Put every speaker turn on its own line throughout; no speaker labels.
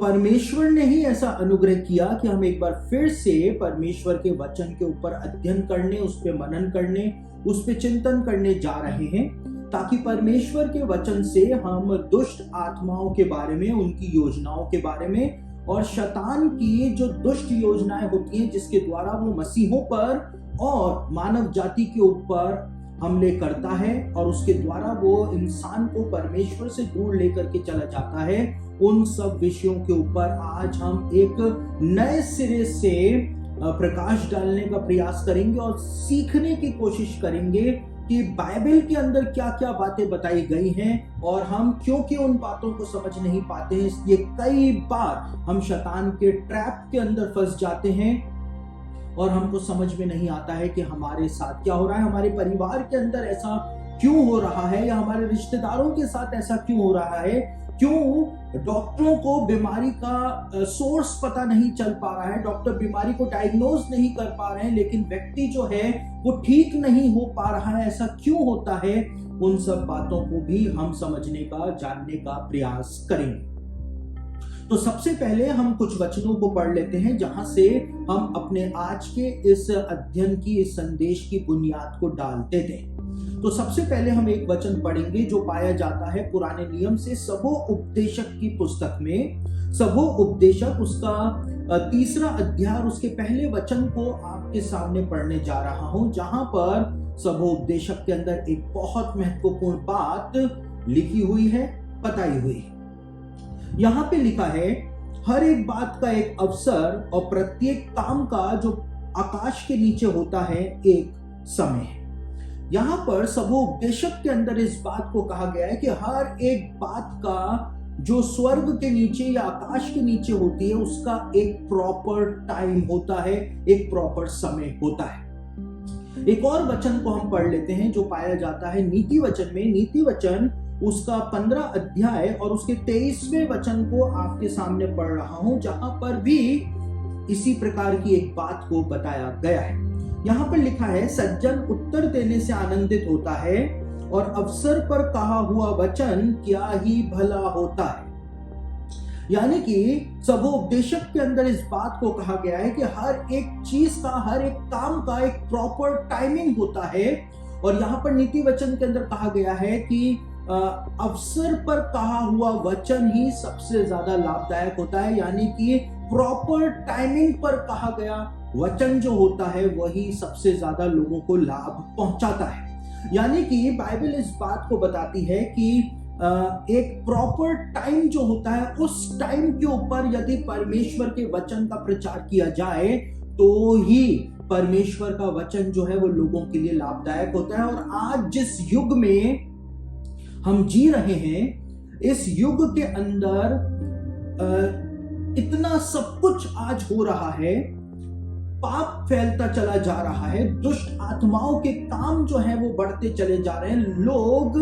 परमेश्वर ने ही ऐसा अनुग्रह किया कि हम एक बार फिर से परमेश्वर के वचन के ऊपर अध्ययन करने, उस पर मनन करने, उस पर चिंतन करने जा रहे हैं, ताकि परमेश्वर के वचन से हम दुष्ट आत्माओं के बारे में, उनकी योजनाओं के बारे में, और शैतान की जो दुष्ट योजनाएं होती हैं जिसके द्वारा वो मसीहों पर और मानव जाति के ऊपर हमले करता है और उसके द्वारा वो इंसान को परमेश्वर से दूर लेकर के चला जाता है, उन सब विषयों के ऊपर आज हम एक नए सिरे से प्रकाश डालने का प्रयास करेंगे और सीखने की कोशिश करेंगे कि बाइबल के अंदर क्या क्या बातें बताई गई हैं, और हम क्योंकि उन बातों को समझ नहीं पाते हैं इसलिए कई बार हम शैतान के ट्रैप के अंदर फंस जाते हैं और हमको समझ में नहीं आता है कि हमारे साथ क्या हो रहा है, हमारे परिवार के अंदर ऐसा क्यों हो रहा है, या हमारे रिश्तेदारों के साथ ऐसा क्यों हो रहा है। क्यों डॉक्टरों को बीमारी का सोर्स पता नहीं चल पा रहा है, डॉक्टर बीमारी को डायग्नोज नहीं कर पा रहे हैं, लेकिन व्यक्ति जो है वो ठीक नहीं हो पा रहा है, ऐसा क्यों होता है। उन सब बातों को भी हम समझने का, जानने का प्रयास करेंगे। तो सबसे पहले हम कुछ वचनों को पढ़ लेते हैं जहां से हम अपने आज के इस अध्ययन की, इस संदेश की बुनियाद को डालते थे। तो सबसे पहले हम एक वचन पढ़ेंगे जो पाया जाता है पुराने नियम से सबो उपदेशक की पुस्तक में। सबो उपदेशक उसका 3रा अध्याय, उसके पहले वचन को आपके सामने पढ़ने जा रहा हूं, जहां पर सबो उपदेशक के अंदर एक बहुत महत्वपूर्ण बात लिखी हुई है, बताई हुई है। यहां पे लिखा है, हर एक बात का एक अवसर और प्रत्येक काम का जो आकाश के नीचे होता है एक समय है। यहां पर सबो उपदेशक के अंदर इस बात को कहा गया है कि हर एक बात का जो स्वर्ग के नीचे या आकाश के नीचे होती है उसका एक प्रॉपर टाइम होता है, एक प्रॉपर समय होता है। एक और वचन को हम पढ़ लेते हैं जो पाया जाता है नीति वचन में। नीति वचन उसका 15 अध्याय और उसके 23वें वचन को आपके सामने पढ़ रहा हूं, जहां पर भी इसी प्रकार की एक बात को बताया गया है। यहां पर लिखा है, सज्जन उत्तर देने से आनंदित होता है और अवसर पर कहा हुआ वचन क्या ही भला होता है। यानी कि सबो उपदेशक के अंदर इस बात को कहा गया है कि हर एक चीज का, हर एक काम का एक प्रॉपर टाइमिंग होता है। और यहां पर नीति वचन के अंदर कहा गया है कि अवसर पर कहा हुआ वचन ही सबसे ज्यादा लाभदायक होता है, यानी कि प्रॉपर टाइमिंग पर कहा गया वचन जो होता है वही सबसे ज्यादा लोगों को लाभ पहुंचाता है। यानी कि बाइबल इस बात को बताती है कि एक प्रॉपर टाइम जो होता है, उस टाइम के ऊपर यदि परमेश्वर के वचन का प्रचार किया जाए तो ही परमेश्वर का वचन जो है वो लोगों के लिए लाभदायक होता है। और आज जिस युग में हम जी रहे हैं, इस युग के अंदर इतना सब कुछ आज हो रहा है, पाप फैलता चला जा रहा है, दुष्ट आत्माओं के काम जो है वो बढ़ते चले जा रहे हैं। लोग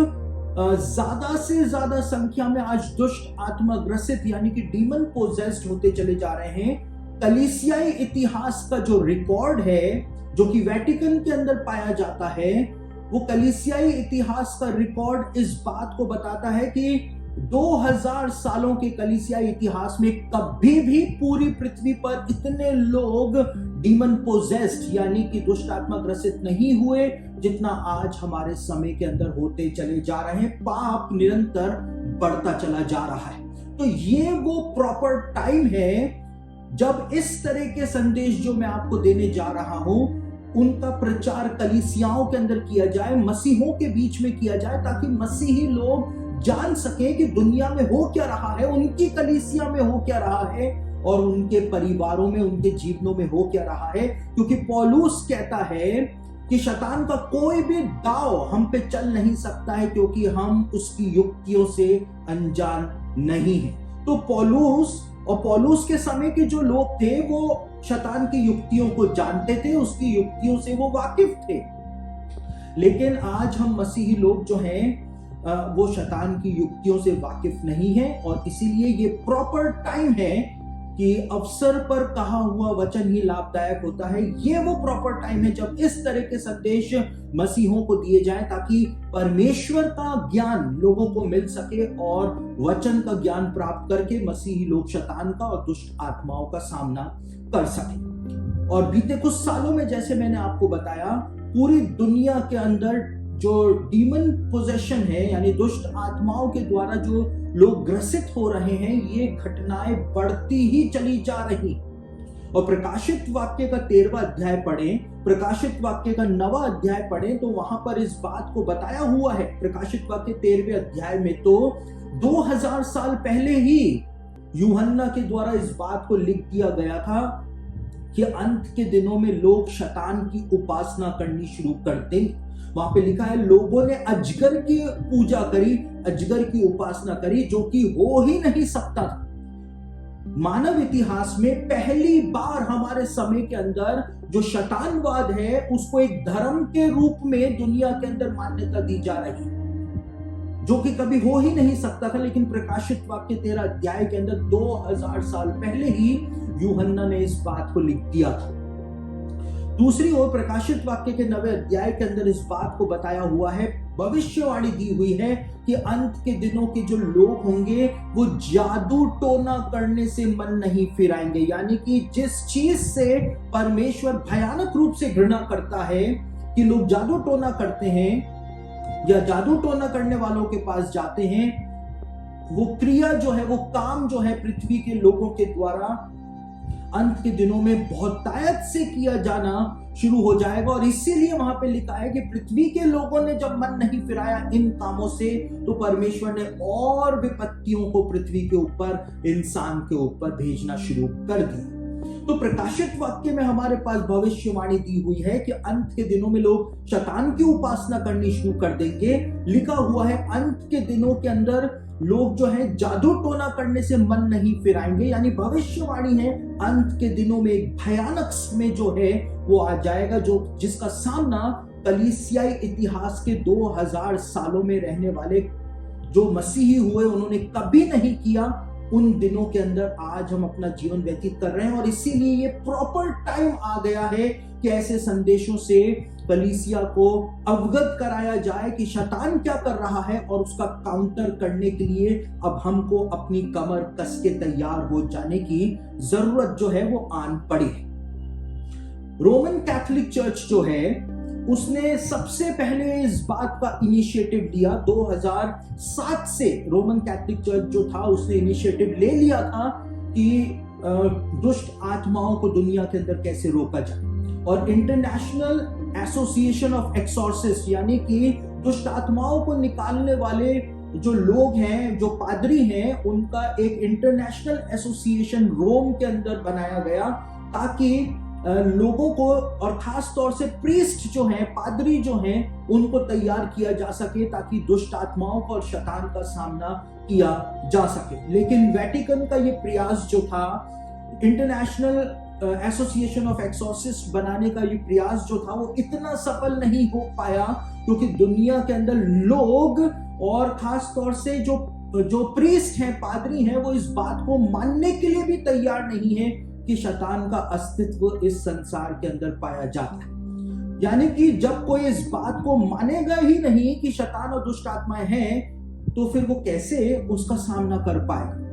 ज्यादा से ज्यादा संख्या में आज दुष्ट आत्मा ग्रसित यानी कि डीमन पोजेस्ड होते चले जा रहे हैं। कलीसियाई इतिहास का जो रिकॉर्ड है, जो कि वेटिकन के अंदर पाया जाता है, वो कलीसियाई इतिहास का रिकॉर्ड इस बात को बताता है कि 2000 सालों के कलीसियाई इतिहास में कभी भी पूरी पृथ्वी पर इतने लोग डीमन पोजेस्ड यानी कि दुष्ट आत्मा ग्रसित नहीं हुए जितना आज हमारे समय के अंदर होते चले जा रहे हैं। पाप निरंतर बढ़ता चला जा रहा है। तो ये वो प्रॉपर टाइम है जब इस तरह के संदेश जो मैं आपको देने जा रहा हूं उनका प्रचार कलीसियाओं के अंदर किया जाए, मसीहों के बीच में किया जाए, ताकि मसीही लोग जान सके कि दुनिया में हो क्या रहा है, उनकी कलीसिया में हो क्या रहा है और उनके परिवारों में, उनके जीवनों में हो क्या रहा है। क्योंकि पौलुस कहता है कि शैतान का कोई भी दाव हम पे चल नहीं सकता है क्योंकि हम उसकी युक्तियों से अनजान नहीं है। तो पौलुस के समय के जो लोग थे वो शैतान की युक्तियों को जानते थे, उसकी युक्तियों से वो वाकिफ थे। लेकिन आज हम मसीही लोग जो हैं वो शैतान की युक्तियों से वाकिफ नहीं है, और इसीलिए ये प्रॉपर टाइम है कि अवसर पर कहा हुआ वचन ही लाभदायक होता है। ये वो प्रॉपर टाइम है जब इस तरह के संदेश मसीहों को दिए जाएं, ताकि परमेश्वर का ज्ञान लोगों को मिल सके और वचन का ज्ञान प्राप्त करके मसीही लोग शैतान का और दुष्ट आत्माओं का सामना कर सके। और बीते कुछ सालों में, जैसे मैंने आपको बताया, पूरी दुनिया के अंदर जो डीमन पोजेशन है, यानी दुष्ट आत्माओं के द्वारा जो लोग ग्रसित हो रहे हैं, ये घटनाएं बढ़ती ही चली जा रही। और प्रकाशित वाक्य का 13वां अध्याय पढ़ें, प्रकाशित वाक्य का 9वां अध्याय पढ़ें, तो वहां पर इस बात को बताया हुआ है। प्रकाशित वाक्य 13वें अध्याय में तो 2000 साल पहले ही यूहन्ना के द्वारा इस बात को लिख दिया गया था कि अंत के दिनों में लोग शैतान की उपासना करनी शुरू कर देंगे। वहां पे लिखा है, लोगों ने अजगर की पूजा करी, अजगर की उपासना करी, जो कि हो ही नहीं सकता था। मानव इतिहास में पहली बार हमारे समय के अंदर जो शैतानवाद है, उसको एक धर्म के रूप में दुनिया के अंदर मान्यता दी जा रही है, जो कि कभी हो ही नहीं सकता था। लेकिन प्रकाशित वाक्य 13 अध्याय के अंदर 2000 साल पहले ही यूहन्ना ने इस बात को लिख दिया था। दूसरी ओर प्रकाशित वाक्य के 9वें अध्याय के अंदर इस बात को बताया हुआ है, भविष्यवाणी दी हुई है कि अंत के दिनों के जो लोग होंगे वो जादू टोना करने से मन नहीं फिराएंगे। यानी कि जिस चीज से परमेश्वर भयानक रूप से घृणा करता है कि लोग जादू टोना करते हैं या जादू टोना करने वालों के पास जाते हैं, वो क्रिया जो है, वो काम जो है, पृथ्वी के लोगों के द्वारा अंत के दिनों में बहुतायत से किया जाना शुरू हो जाएगा। और इसीलिए वहां पे लिखा है कि पृथ्वी के लोगों ने जब मन नहीं फिराया इन कामों से, तो परमेश्वर ने और विपत्तियों को पृथ्वी के ऊपर, इंसान के ऊपर भेजना शुरू कर दिया। तो प्रकाशित वाक्य में हमारे पास भविष्यवाणी दी हुई है कि अंत के दिनों में लोग शैतान की उपासना करनी शुरू कर देंगे। लिखा हुआ है, अंत के दिनों के अंदर लोग जो है जादू टोना करने से मन नहीं फिराएंगे। यानी भविष्यवाणी है, अंत के दिनों में एक भयानक समय जो है वो आ जाएगा, जो जिसका सामना कलीसियाई इतिहास के 2000 सालों में रहने वाले जो मसीही हुए, उन्होंने कभी नहीं किया। उन दिनों के अंदर आज हम अपना जीवन व्यतीत कर रहे हैं, और इसीलिए ये प्रॉपर टाइम आ गया है कि ऐसे संदेशों से कलीसिया को अवगत कराया जाए कि शैतान क्या कर रहा है, और उसका काउंटर करने के लिए अब हमको अपनी कमर कस के तैयार हो जाने की जरूरत जो है वो आन पड़ी है। रोमन कैथोलिक चर्च जो है, उसने सबसे पहले इस बात का इनिशिएटिव लिया। 2007 से रोमन कैथोलिक चर्च जो था, उसने इनिशिएटिव ले लिया था कि दुष्ट आत्माओं को दुनिया के अंदर कैसे रोका जाए। और इंटरनेशनल एसोसिएशन ऑफ एक्सॉर्सिस्ट, यानी कि दुष्ट आत्माओं को निकालने वाले जो लोग हैं, जो पादरी हैं, उनका एक इंटरनेशनल एसोसिएशन रोम के अंदर बनाया गया, ताकि लोगों को, और खास तौर से प्रीस्ट जो हैं, पादरी जो हैं, उनको तैयार किया जा सके ताकि दुष्ट आत्माओं को और शैतान का सामना किया जा सके। लेकिन वेटिकन का ये प्रयास जो था, इंटरनेशनल एसोसिएशन ऑफ एक्सॉर्सिस्ट बनाने का ये प्रयास जो था, वो इतना सफल नहीं हो पाया, क्योंकि दुनिया के अंदर लोग, और खास तौर से जो प्रीस्ट हैं, पादरी हैं, वो इस बात को मानने के लिए भी तैयार नहीं है कि शैतान का अस्तित्व इस संसार के अंदर पाया जाता है। यानी कि जब कोई इस बात को मानेगा ही नहीं कि शैतान और दुष्ट आत्माएं हैं, तो फिर वो कैसे उसका सामना कर पाएगा।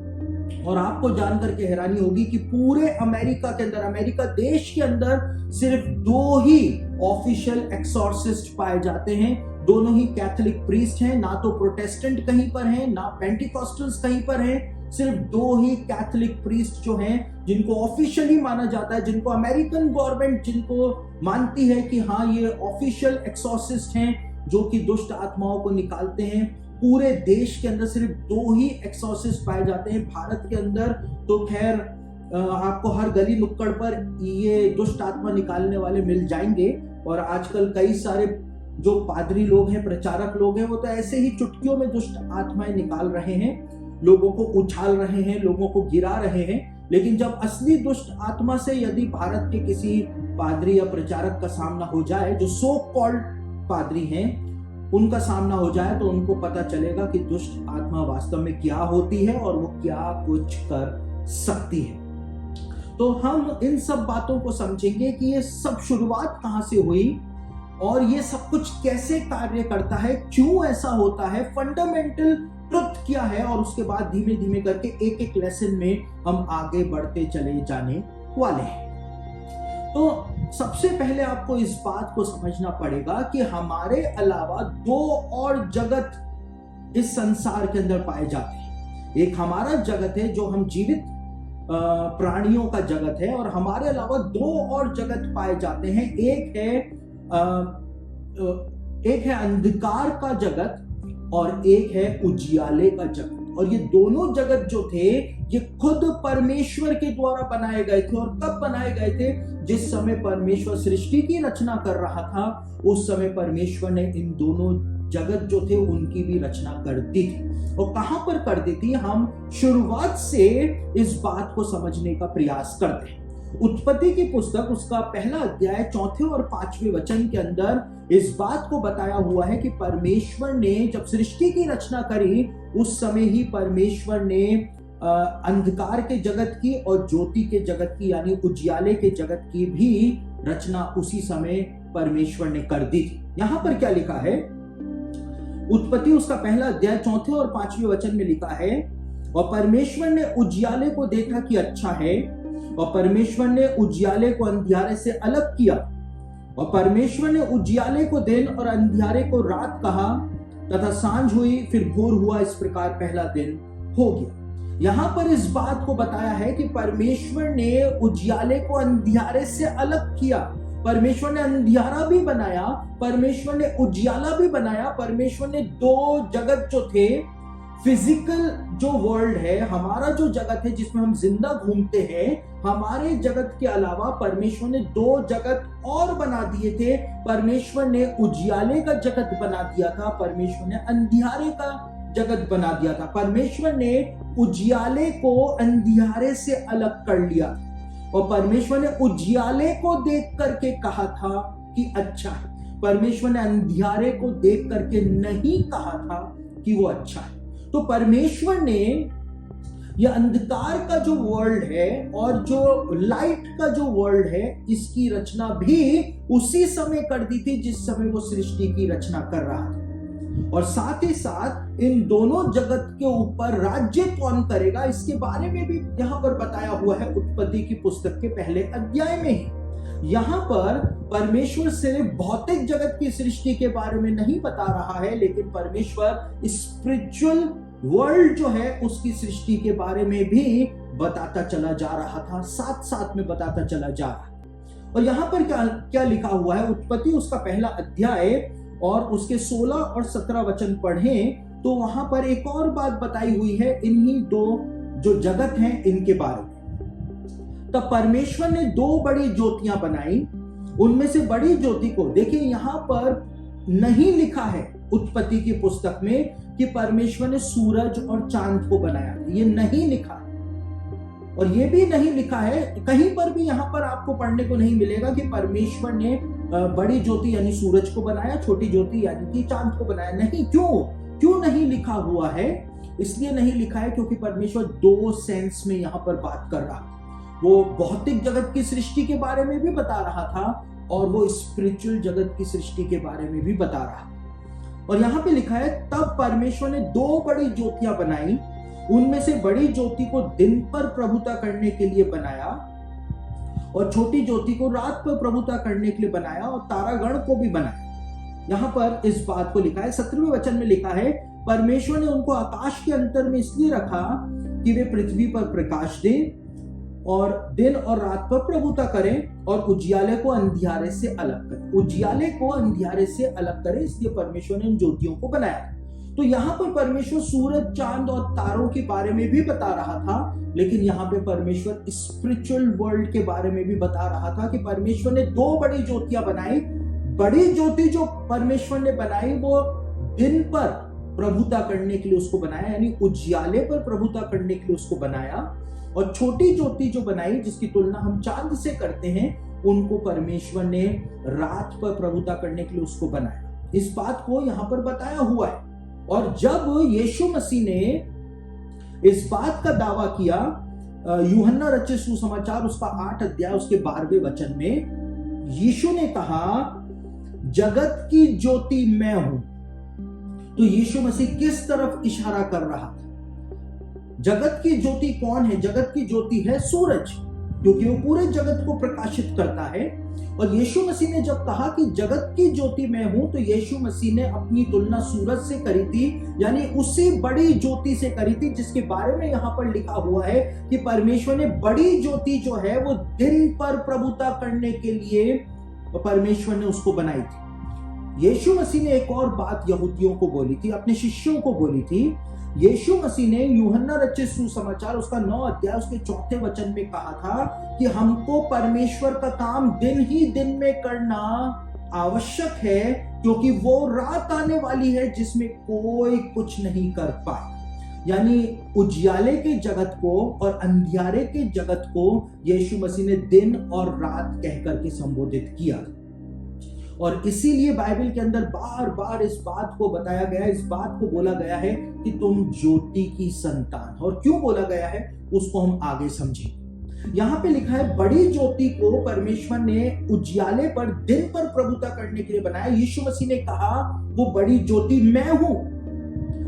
और आपको जानकर के हैरानी होगी कि पूरे अमेरिका के अंदर, अमेरिका देश के अंदर सिर्फ 2 ही ऑफिशियल एक्सॉर्सिस्ट पाए जाते हैं। दोनों ही कैथोलिक प्रीस्ट हैं, ना तो प्रोटेस्टेंट कहीं पर हैं, ना पेंटिकॉस्टल्स कहीं पर हैं। सिर्फ 2 ही कैथोलिक प्रीस्ट जो हैं, जिनको ऑफिशियली माना जाता है, जिनको अमेरिकन गवर्नमेंट जिनको मानती है कि हाँ ये ऑफिशियल एक्सॉर्सिस्ट हैं, जो कि दुष्ट आत्माओं को निकालते हैं। पूरे देश के अंदर सिर्फ 2 ही एक्सॉर्सिस्ट पाए जाते हैं। भारत के अंदर तो खैर आपको हर गली नुक्कड़ पर ये दुष्ट आत्मा निकालने वाले मिल जाएंगे, और आजकल कई सारे जो पादरी लोग हैं, प्रचारक लोग हैं, वो तो ऐसे ही चुटकियों में दुष्ट आत्माएं निकाल रहे हैं, लोगों को उछाल रहे हैं, लोगों को गिरा रहे हैं। लेकिन जब असली दुष्ट आत्मा से यदि भारत के किसी पादरी या प्रचारक का सामना हो जाए, जो सो कॉल्ड पादरी हैं, उनका सामना हो जाए, तो उनको पता चलेगा कि दुष्ट आत्मा वास्तव में क्या होती है और वो क्या कुछ कर सकती है। तो हम इन सब बातों को समझेंगे कि ये सब शुरुआत कहां से हुई और ये सब कुछ कैसे कार्य करता है, क्यों ऐसा होता है, फंडामेंटल ट्रुथ क्या है, और उसके बाद धीमे धीमे करके एक एक लेसन में हम आगे बढ़ते चले जाने वाले हैं। तो सबसे पहले आपको इस बात को समझना पड़ेगा कि हमारे अलावा दो और जगत इस संसार के अंदर पाए जाते हैं। एक हमारा जगत है जो हम जीवित प्राणियों का जगत है, और हमारे अलावा दो और जगत पाए जाते हैं। एक है अंधकार का जगत और एक है उजियाले का जगत। और ये दोनों जगत जो थे ये खुद परमेश्वर के द्वारा बनाए गए थे। और कब बनाए गए थे? जिस समय परमेश्वर सृष्टि की रचना कर रहा था, उस समय परमेश्वर ने इन दोनों जगत जो थे उनकी भी रचना कर दी थी। और कहां पर कर दी थी, हम शुरुआत से इस बात को समझने का प्रयास करते हैं। उत्पत्ति की पुस्तक उसका पहला अध्याय 4 और 5वें वचन के अंदर इस बात को बताया हुआ है कि परमेश्वर ने जब सृष्टि की रचना करी, उस समय ही परमेश्वर ने अंधकार के जगत की और ज्योति के जगत की यानी उजियाले के जगत की भी रचना उसी समय परमेश्वर ने कर दी थी। यहां पर क्या लिखा है? उत्पत्ति उसका पहला अध्याय 4 और 5वें वचन में लिखा है, और परमेश्वर ने उजियाले को देखा कि अच्छा है, और परमेश्वर ने उजियाले को अंधियारे से अलग किया, और परमेश्वर ने उजियाले को दिन और अंधियारे को रात कहा, तथा सांझ हुई, फिर भोर हुआ। इस प्रकार पहला दिन हो गया। यहां पर इस बात को बताया है कि परमेश्वर ने उजियाले को अंधियारे से अलग किया। परमेश्वर ने अंधियारा भी बनाया, परमेश्वर ने उजियाला भी बनाया। परमेश्वर ने दो जगत जो थे, फिजिकल जो वर्ल्ड है, हमारा जो जगत है जिसमें हम जिंदा घूमते हैं, हमारे जगत के अलावा परमेश्वर ने दो जगत और बना दिए थे। परमेश्वर ने उजियाले का जगत बना दिया था, परमेश्वर ने अंधियारे का जगत बना दिया था। परमेश्वर ने उजियाले को अंधियारे से अलग कर लिया, और परमेश्वर ने उजियाले को देख करके कहा था कि अच्छा है। परमेश्वर ने अंधियारे को देख करके नहीं कहा था कि वो अच्छा है। तो परमेश्वर ने यह अंधकार का जो वर्ल्ड है और जो लाइट का जो वर्ल्ड है, इसकी रचना भी उसी समय कर दी थी जिस समय वो सृष्टि की रचना कर रहा था। और साथ ही साथ इन दोनों जगत के ऊपर राज्य कौन करेगा, इसके बारे में भी यहां पर बताया हुआ है उत्पत्ति की पुस्तक के पहले अध्याय में ही। यहां पर परमेश्वर सिर्फ भौतिक जगत की सृष्टि के बारे में नहीं बता रहा है, लेकिन परमेश्वर स्पिरिचुअल वर्ल्ड जो है उसकी सृष्टि के बारे में भी बताता चला जा रहा था, साथ साथ में बताता चला जा रहा है। और यहां पर क्या लिखा हुआ है? उत्पत्ति उसका पहला अध्याय और उसके 16 और 17 वचन पढ़ें तो वहां पर एक और बात बताई हुई है इन्हीं दो जो जगत हैं इनके बारे में। तब परमेश्वर ने दो बड़ी ज्योतियां बनाई, उनमें से बड़ी ज्योति को, देखिए यहां पर नहीं लिखा है उत्पत्ति की पुस्तक में कि परमेश्वर ने सूरज और चांद को बनाया, ये नहीं लिखा है। और ये भी नहीं लिखा है कहीं पर भी, यहां पर आपको पढ़ने को नहीं मिलेगा कि परमेश्वर ने बड़ी ज्योति यानी सूरज को बनाया, छोटी ज्योति यानी कि चांद को बनाया। नहीं, क्यों नहीं लिखा हुआ है? इसलिए नहीं लिखा है क्योंकि परमेश्वर दो सेंस में यहां पर बात कर रहा था। वो भौतिक जगत की सृष्टि के बारे में भी बता रहा था और वो स्पिरिचुअल जगत की सृष्टि के बारे में भी बता रहा था। और यहां पे लिखा है, तब परमेश्वर ने दो बड़ी ज्योतियां बनाई, उनमें से बड़ी ज्योति को दिन पर प्रभुता करने के लिए बनाया और छोटी ज्योति को रात पर प्रभुता करने के लिए बनाया, और तारागण को भी बनाया। यहां पर इस बात को लिखा है, 17वें वचन में लिखा है, परमेश्वर ने उनको आकाश के अंतर में इसलिए रखा कि वे पृथ्वी पर प्रकाश दें और दिन और रात पर प्रभुता करें और उजियाले को अंधियारे से अलग करें। उजियाले को अंधियारे से अलग करें, इसलिए परमेश्वर ने इन ज्योतियों को बनाया। तो यहाँ पर परमेश्वर सूरज, चांद और तारों के बारे में भी बता रहा था, लेकिन यहाँ पे परमेश्वर स्पिरिचुअल वर्ल्ड के बारे में भी बता रहा था कि परमेश्वर ने दो बड़ी ज्योतियां बनाई। बड़ी ज्योति जो परमेश्वर ने बनाई वो दिन पर प्रभुता करने के लिए उसको बनाया, यानी उजियाले पर प्रभुता करने के लिए उसको बनाया, और छोटी ज्योति जो बनाई जिसकी तुलना हम चांद से करते हैं, उनको परमेश्वर ने रात पर प्रभुता करने के लिए उसको बनाया। इस बात को यहाँ पर बताया हुआ है। और जब यीशु मसीह ने इस बात का दावा किया यूहन्ना रचित सुसमाचार उसका 8 अध्याय उसके 12वें वचन में यीशु ने कहा, जगत की ज्योति मैं हूं। तो यीशु मसीह किस तरफ इशारा कर रहा था? जगत की ज्योति कौन है? जगत की ज्योति है सूरज, क्योंकि वो पूरे जगत को प्रकाशित करता है। और यीशु मसीह ने जब कहा कि जगत की ज्योति मैं हूं, तो यीशु मसीह ने अपनी तुलना सूरज से करी थी, यानी उसी बड़ी ज्योति से करी थी जिसके बारे में यहां पर लिखा हुआ है कि परमेश्वर ने बड़ी ज्योति जो है वो दिन पर प्रभुता करने के लिए परमेश्वर ने उसको बनाई थी। यीशु मसीह ने एक और बात यहूदियों को बोली थी, अपने शिष्यों को बोली थी। यीशु मसीह ने यूहन्ना रचित सुसमाचार उसका 9 अध्याय उसके 4 वचन में कहा था कि हमको परमेश्वर का काम दिन ही दिन में करना आवश्यक है, क्योंकि वो रात आने वाली है जिसमें कोई कुछ नहीं कर पाए। यानी उजियाले के जगत को और अंधियारे के जगत को यीशु मसीह ने दिन और रात कहकर के संबोधित किया। और इसीलिए बाइबल के अंदर बार बार इस बात को बताया गया, इस बात को बोला गया है कि तुम ज्योति की संतान। और क्यों बोला गया है उसको हम आगे समझेंगे। यहां पे लिखा है बड़ी ज्योति को परमेश्वर ने उजियाले पर दिन पर प्रभुता करने के लिए बनाया। यीशु मसीह ने कहा वो बड़ी ज्योति मैं हूं।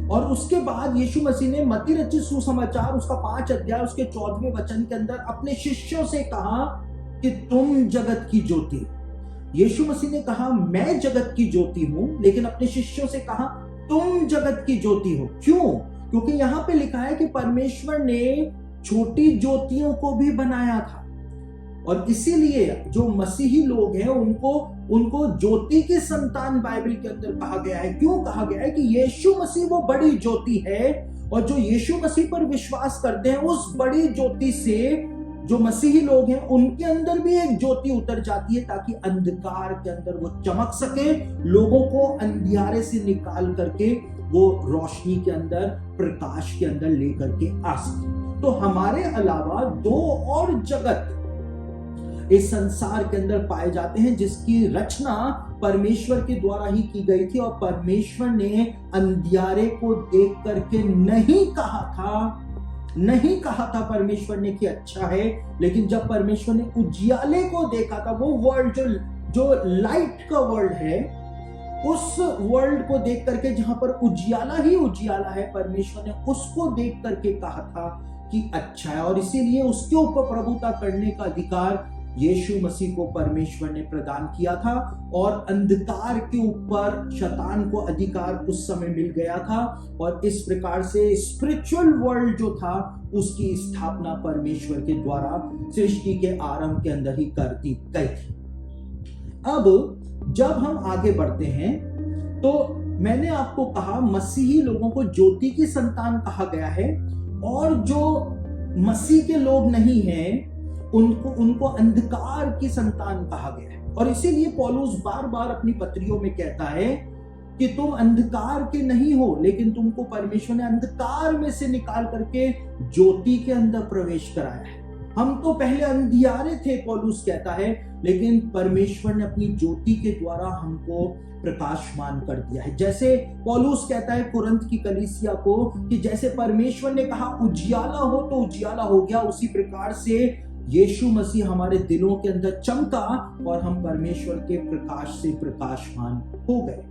और उसके बाद यीशु मसीह ने मत्ती रचित सुसमाचार उसका 5 अध्याय उसके 14वें वचन के अंदर अपने शिष्यों से कहा कि तुम जगत की ज्योति। यीशु मसीह ने कहा मैं जगत की ज्योति हूं, लेकिन अपने शिष्यों से कहा तुम जगत की ज्योति हो। क्यों? क्योंकि यहां पे लिखा है कि परमेश्वर ने छोटी ज्योतियों को भी बनाया था। और इसीलिए जो मसीही लोग हैं उनको ज्योति की संतान बाइबल के अंदर कहा गया है। क्यों कहा गया है? कि यीशु मसीह वो बड़ी ज्योति है, और जो यीशु मसीह पर विश्वास करते हैं उस बड़ी ज्योति से जो मसीही लोग हैं उनके अंदर भी एक ज्योति उतर जाती है, ताकि अंधकार के अंदर वो चमक सके, लोगों को अंधियारे से निकाल करके वो रोशनी के अंदर, प्रकाश के अंदर लेकर के आ सके। तो हमारे अलावा 2 और जगत इस संसार के अंदर पाए जाते हैं जिसकी रचना परमेश्वर के द्वारा ही की गई थी। और परमेश्वर ने अंधियारे को देख करके नहीं कहा था परमेश्वर ने कि अच्छा है, लेकिन जब परमेश्वर ने उजियाले को देखा था, वो वर्ल्ड जो लाइट का वर्ल्ड है, उस वर्ल्ड को देख करके जहां पर उजियाला ही उजियाला है, परमेश्वर ने उसको देख करके कहा था कि अच्छा है। और इसीलिए उसके ऊपर प्रभुता करने का अधिकार यीशु मसीह को परमेश्वर ने प्रदान किया था, और अंधकार के ऊपर शैतान को अधिकार उस समय मिल गया था। और इस प्रकार से स्पिरिचुअल वर्ल्ड जो था उसकी स्थापना परमेश्वर के द्वारा सृष्टि के आरंभ के अंदर ही कर दी गई थी। अब जब हम आगे बढ़ते हैं तो मैंने आपको कहा मसीही लोगों को ज्योति की संतान कहा गया है, और जो मसीह के लोग नहीं हैं उनको अंधकार की संतान कहा गया है। और इसीलिए पौलुस बार बार अपनी पत्रियों में कहता है कि तुम अंधकार के नहीं हो, लेकिन तुमको परमेश्वर ने अंधकार में से निकाल करके ज्योति के अंदर प्रवेश कराया है। हम तो पहले अंधियारे थे, पौलुस कहता है, लेकिन परमेश्वर ने अपनी ज्योति के द्वारा हमको प्रकाशमान कर दिया है। जैसे पौलुस कहता है कुरिन्थ की कलीसिया को कि जैसे परमेश्वर ने कहा उजियाला हो तो उजियाला हो गया, उसी प्रकार से यीशु मसीह हमारे दिलों के अंदर चमका और हम परमेश्वर के प्रकाश से प्रकाशमान हो गए।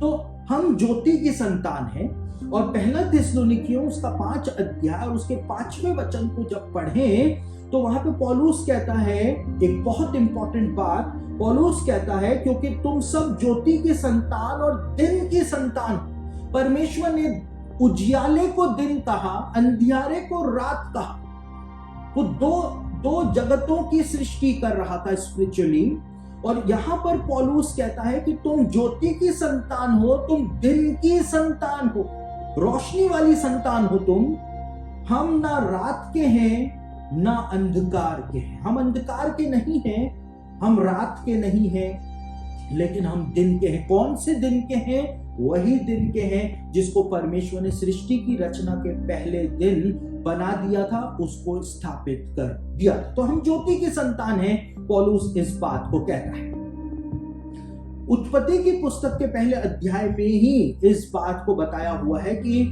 तो हम ज्योति की संतान हैं। और पहला थिस्सलुनीकियों उसका 5 अध्याय और उसके 5वें वचन को जब पढ़ें तो वहां पे पौलुस कहता है एक बहुत इंपॉर्टेंट बात। पौलुस कहता है क्योंकि तुम सब ज्योति की संतान और दिन की संतान। परमेश्वर ने उजियाले को दिन कहा, अंधियारे को रात कहा। वो दो जगतों की सृष्टि कर रहा था स्पिरिचुअली। और यहां पर पौलुस कहता है कि तुम ज्योति की संतान हो, तुम दिन की संतान हो, रोशनी वाली संतान हो तुम। हम ना रात के हैं ना अंधकार के हैं। हम अंधकार के नहीं हैं, हम रात के नहीं हैं, लेकिन हम दिन के हैं। कौन से दिन के हैं? वही दिन के हैं जिसको परमेश्वर ने सृष्टि की रचना के पहले दिन बना दिया था, उसको स्थापित कर दिया। तो हम ज्योति की संतान हैं, पौलुस इस बात को कहता है। उत्पत्ति की पुस्तक के पहले अध्याय में ही इस बात को बताया हुआ है कि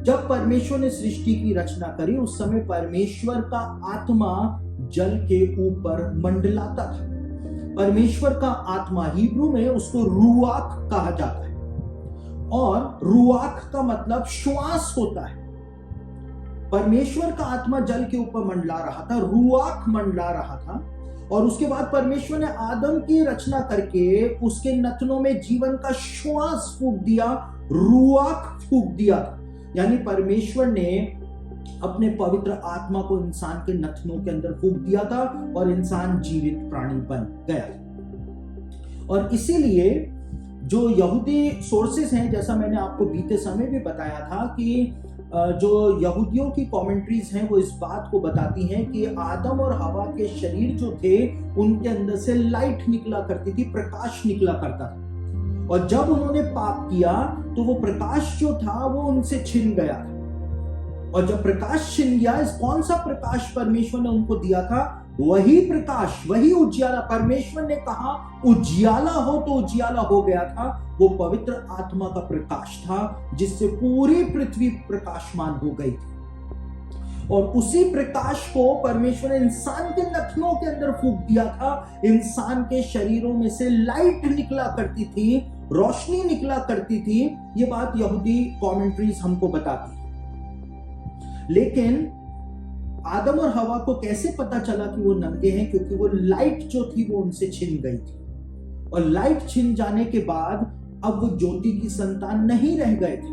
जब परमेश्वर ने सृष्टि की रचना करी उस समय परमेश्वर का आत्मा जल के ऊपर मंडलाता था। परमेश्वर का आत्मा, हिब्रू में उसको रूआख कहा जाता है, और रूआख का मतलब श्वास होता है। परमेश्वर का आत्मा जल के ऊपर मंडला रहा था, रूआख मंडला रहा था, और उसके बाद परमेश्वर ने आदम की रचना करके उसके नथनों में जीवन का श्वास फूंक दिया, रूआख फूंक दिया था। यानी परमेश्वर ने अपने पवित्र आत्मा को इंसान के नथनों के अंदर फूंक दिया था और इंसान जीवित प्राणी बन गया। और इसीलिए जो यहूदी सोर्सेस हैं, जैसा मैंने आपको बीते समय भी बताया था कि जो यहूदियों की कमेंट्रीज हैं वो इस बात को बताती हैं कि आदम और हवा के शरीर जो थे उनके अंदर से लाइट निकला करती थी, प्रकाश निकला करता था, और जब उन्होंने पाप किया तो वो प्रकाश जो था वो उनसे छिन गया था। और जब प्रकाश छिन गया, इस कौन सा प्रकाश परमेश्वर ने उनको दिया था? वही प्रकाश, वही उजियाला। परमेश्वर ने कहा उजियाला हो तो उजियाला हो गया था। वो पवित्र आत्मा का प्रकाश था जिससे पूरी पृथ्वी प्रकाशमान हो गई थी, और उसी प्रकाश को परमेश्वर ने इंसान के नथनों के अंदर फूंक दिया था। इंसान के शरीरों में से लाइट निकला करती थी, रोशनी निकला करती थी। ये बात यहूदी कमेंट्रीज हमको बताती है। लेकिन आदम और हवा को कैसे पता चला कि वो नंगे हैं? क्योंकि वो लाइट जो थी वो उनसे छिन गई थी, और लाइट छिन जाने के बाद अब वो ज्योति की संतान नहीं रह गए थे।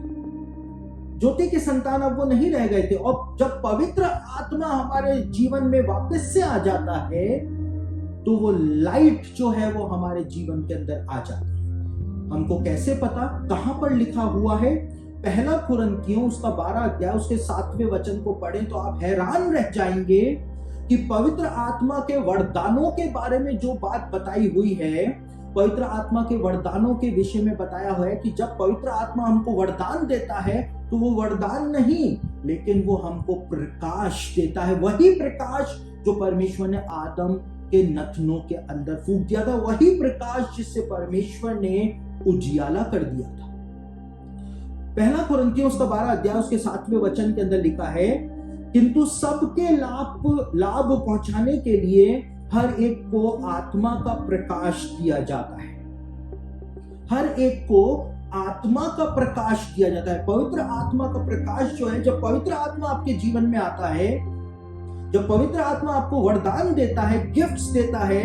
ज्योति के संतान अब वो नहीं रह गए थे। और जब पवित्र आत्मा हमारे जीवन में वापस से आ जाता है तो वो लाइट जो है वो हमारे जीवन के अंदर आ जाती है। हमको कैसे पता? कहां पर लिखा हुआ है? पहला कुरिन्थियों उसका 12 अध्याय उसके 7वें वचन को पढ़ें तो आप हैरान रह जाएंगे कि पवित्र आत्मा के वरदानों के बारे में जो बात बताई हुई है, पवित्र आत्मा के वरदानों के विषय में बताया हुआ है कि जब पवित्र आत्मा हमको वरदान देता है तो वो वरदान नहीं, लेकिन वो हमको प्रकाश देता है। वही प्रकाश जो परमेश्वर ने आदम के नथनों के अंदर फूंक दिया था, वही प्रकाश जिससे परमेश्वर ने उजियाला कर दिया था। पहला कुरिन्थियों उसका 12 अध्याय उसके 7वें वचन के अंदर लिखा है, किंतु सबके लाभ पहुंचाने के लिए हर एक को आत्मा का प्रकाश दिया जाता है। हर एक को आत्मा का प्रकाश दिया जाता है। पवित्र आत्मा का प्रकाश जो है, जब पवित्र आत्मा आपके जीवन में आता है, जब पवित्र आत्मा आपको वरदान देता है, गिफ्ट्स देता है,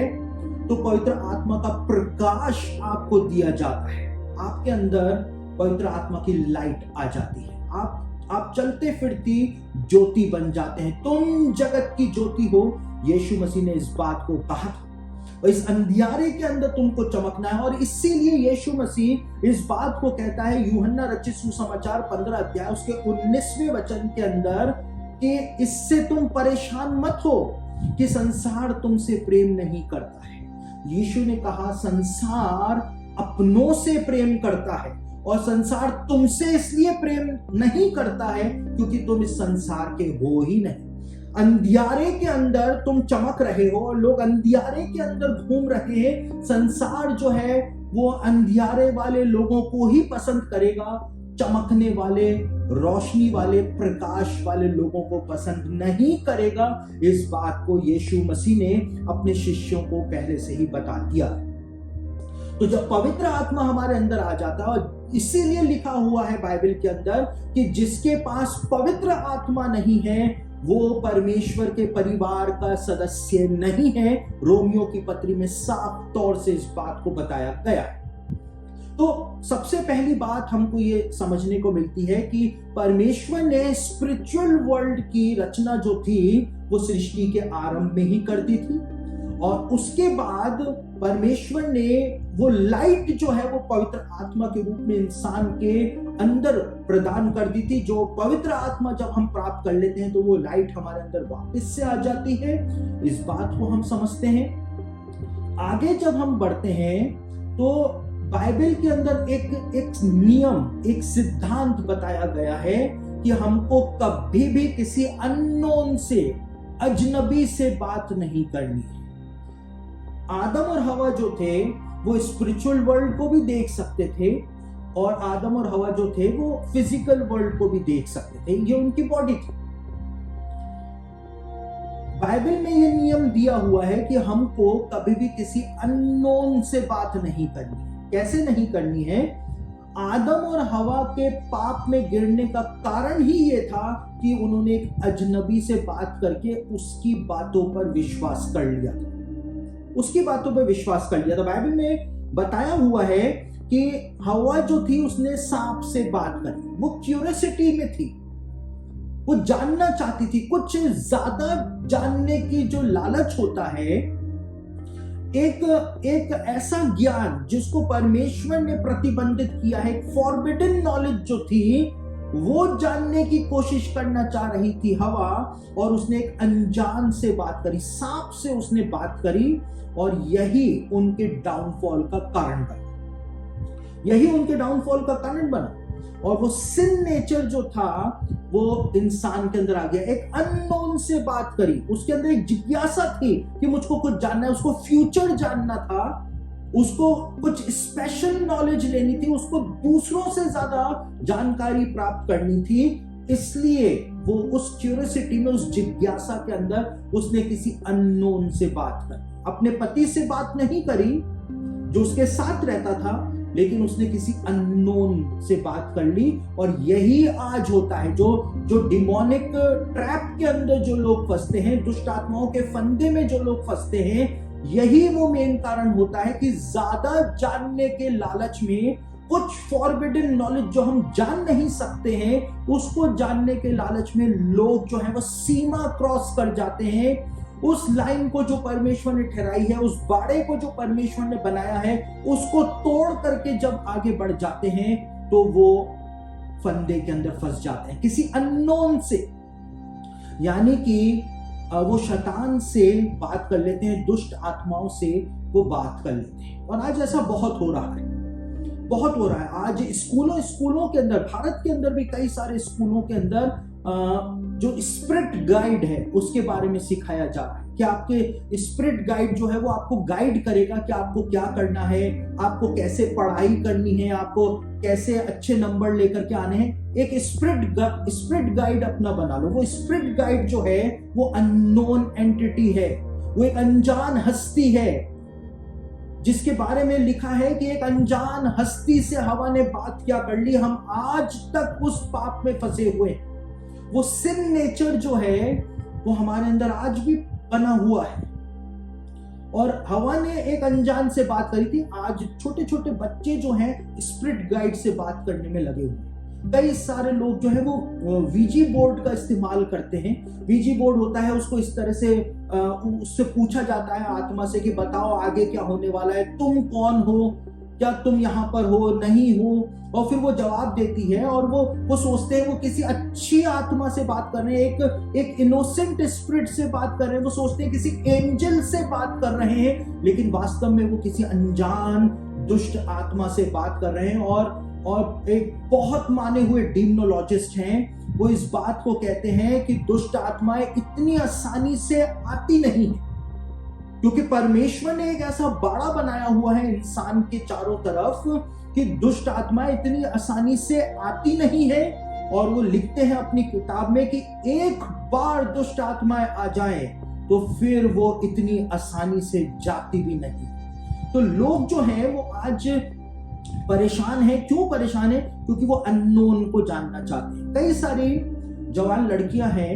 तो पवित्र आत्मा का प्रकाश आपको दिया जाता है। आपके अंदर पवित्र आत्मा की लाइट आ जाती है। आप चलते फिरती ज्योति बन जाते हैं। तुम जगत की ज्योति हो, यीशु मसीह ने इस बात को कहा था, और इस अंधियारे के अंदर तुमको चमकना है। और इसीलिए यीशु मसीह इस बात को कहता है यूहन्ना रचित सुसमाचार 15 अध्याय उसके 19वें वचन के अंदर कि इससे तुम परेशान मत हो कि संसार तुमसे प्रेम नहीं करता है। यीशु ने कहा संसार अपनों से प्रेम करता है, और संसार तुमसे इसलिए प्रेम नहीं करता है क्योंकि तुम इस संसार के हो ही नहीं। अंधियारे के अंदर तुम चमक रहे हो और लोग अंधियारे के अंदर घूम रहे हैं। संसार जो है वो अंधियारे वाले लोगों को ही पसंद करेगा, चमकने वाले, रोशनी वाले, प्रकाश वाले लोगों को पसंद नहीं करेगा। इस बात को यीशु मसीह ने अपने शिष्यों को पहले से ही बता दिया। तो जब पवित्र आत्मा हमारे अंदर आ जाता है, और इसीलिए लिखा हुआ है बाइबल के अंदर कि जिसके पास पवित्र आत्मा नहीं है वो परमेश्वर के परिवार का सदस्य नहीं है। रोमियो की पत्री में साफ तौर से इस बात को बताया गया। तो सबसे पहली बात हमको ये समझने को मिलती है कि परमेश्वर ने स्पिरिचुअल वर्ल्ड की रचना जो थी वो सृष्टि के आरंभ में ही कर दी थी, और उसके बाद परमेश्वर ने वो लाइट जो है वो पवित्र आत्मा के रूप में इंसान के अंदर प्रदान कर दी थी। जो पवित्र आत्मा जब हम प्राप्त कर लेते हैं तो वो लाइट हमारे अंदर वापस से आ जाती है। इस बात को हम समझते हैं। आगे जब हम बढ़ते हैं तो बाइबल के अंदर एक नियम, एक सिद्धांत बताया गया है कि हमको कभी भी किसी अननोन से, अजनबी से बात नहीं करनी है। आदम और हवा जो थे वो स्पिरिचुअल वर्ल्ड को भी देख सकते थे और आदम और हवा जो थे वो फिजिकल वर्ल्ड को भी देख सकते थे, ये उनकी बॉडी थी। बाइबल में ये नियम दिया हुआ है कि हमको कभी भी किसी अननोन से बात नहीं करनी है। कैसे नहीं करनी है? आदम और हवा के पाप में गिरने का कारण ही ये था कि उन्होंने एक अजनबी से बात करके उसकी बातों पर विश्वास कर लिया था, उसकी बातों पर विश्वास कर लिया था। बाइबल में बताया हुआ है कि हवा जो थी उसने सांप से बात करी, वो क्यूरियोसिटी में थी, वो जानना चाहती थी, कुछ ज्यादा जानने की जो लालच होता है, एक ऐसा ज्ञान जिसको परमेश्वर ने प्रतिबंधित किया है, फॉरबिडन नॉलेज जो थी वो जानने की कोशिश करना चाह रही थी हवा, और उसने एक अनजान से बात करी, सांप से उसने बात करी, और यही उनके डाउनफॉल का कारण बना, यही उनके डाउनफॉल का कारण बना। और वो सिन नेचर जो था वो इंसान के अंदर आ गया। एक अननोन से बात करी, उसके अंदर एक जिज्ञासा थी कि मुझको कुछ जानना है, उसको फ्यूचर जानना था, उसको कुछ स्पेशल नॉलेज लेनी थी, उसको दूसरों से ज्यादा जानकारी प्राप्त करनी थी। इसलिए वो उस क्यूरियोसिटी में, उस जिज्ञासा के अंदर उसने किसी अननोन से बात करी। अपने पति से बात नहीं करी जो उसके साथ रहता था, लेकिन उसने किसी अननोन से बात कर ली। और यही आज होता है, जो डिमोनिक ट्रैप के अंदर जो लोग फंसते हैं, दुष्ट आत्माओं के फंदे में जो लोग फंसते हैं, यही वो मेन कारण होता है कि ज्यादा जानने के लालच में, कुछ फॉरबिडन नॉलेज जो हम जान नहीं सकते हैं, उसको जानने के लालच में लोग जो है वो सीमा क्रॉस कर जाते हैं। उस लाइन को जो परमेश्वर ने ठहराई है, उस बाड़े को जो परमेश्वर ने बनाया है, उसको तोड़ करके जब आगे बढ़ जाते हैं तो वो फंदे के अंदर फंस जाते हैं किसी अननोन से। यानी कि वो शैतान से बात कर लेते हैं, दुष्ट आत्माओं से वो बात कर लेते हैं। और आज ऐसा बहुत हो रहा है, बहुत हो रहा है। आज स्कूलों के अंदर, भारत के अंदर भी कई सारे स्कूलों के अंदर जो स्पिरिट गाइड है उसके बारे में सिखाया जा रहा है कि आपके स्पिरिट गाइड जो है वो आपको गाइड करेगा कि आपको क्या करना है, आपको कैसे पढ़ाई करनी है, आपको कैसे अच्छे नंबर लेकर के आने हैं। एक स्पिरिट गाइड अपना बना लो। वो स्पिरिट गाइड जो है वो अननोन एंटिटी है, वो एक अनजान हस्ती है, जिसके बारे में लिखा है कि एक अनजान हस्ती से हवा ने बात क्या कर ली। हम आज तक उस पाप में फंसे हुए हैं। वो सिन नेचर जो है वो हमारे अंदर आज भी बना हुआ है। और हवा ने एक अनजान से बात करी थी। आज छोटे छोटे बच्चे जो हैं स्पिरिट गाइड से बात करने में लगे हुए हैं। कई सारे लोग जो है वो वीजी बोर्ड का इस्तेमाल करते हैं। वीजी बोर्ड होता है, उसको इस तरह से उससे पूछा जाता है आत्मा से कि बताओ आगे क्या होने वाला है, तुम कौन हो, क्या तुम यहाँ पर हो, नहीं हो, और फिर वो जवाब देती है। और वो सोचते हैं वो किसी अच्छी आत्मा से बात कर रहे हैं, एक इनोसेंट स्पिरिट से बात कर रहे हैं, वो सोचते हैं किसी एंजल से बात कर रहे हैं, लेकिन वास्तव में वो किसी अनजान दुष्ट आत्मा से बात कर रहे हैं। और एक बहुत माने हुए डिमोनोलॉजिस्ट हैं, वो इस बात को कहते हैं कि दुष्ट आत्माएं इतनी आसानी से आती नहीं है, क्योंकि परमेश्वर ने एक ऐसा बाड़ा बनाया हुआ है इंसान के चारों तरफ कि दुष्ट आत्माएं इतनी आसानी से आती नहीं है। और वो लिखते हैं अपनी किताब में कि एक बार दुष्ट आत्माएं आ जाएं तो फिर वो इतनी आसानी से जाती भी नहीं। तो लोग जो हैं वो आज परेशान हैं। क्यों परेशान है? क्योंकि वो अननोन को जानना चाहते हैं। कई सारी जवान लड़कियां हैं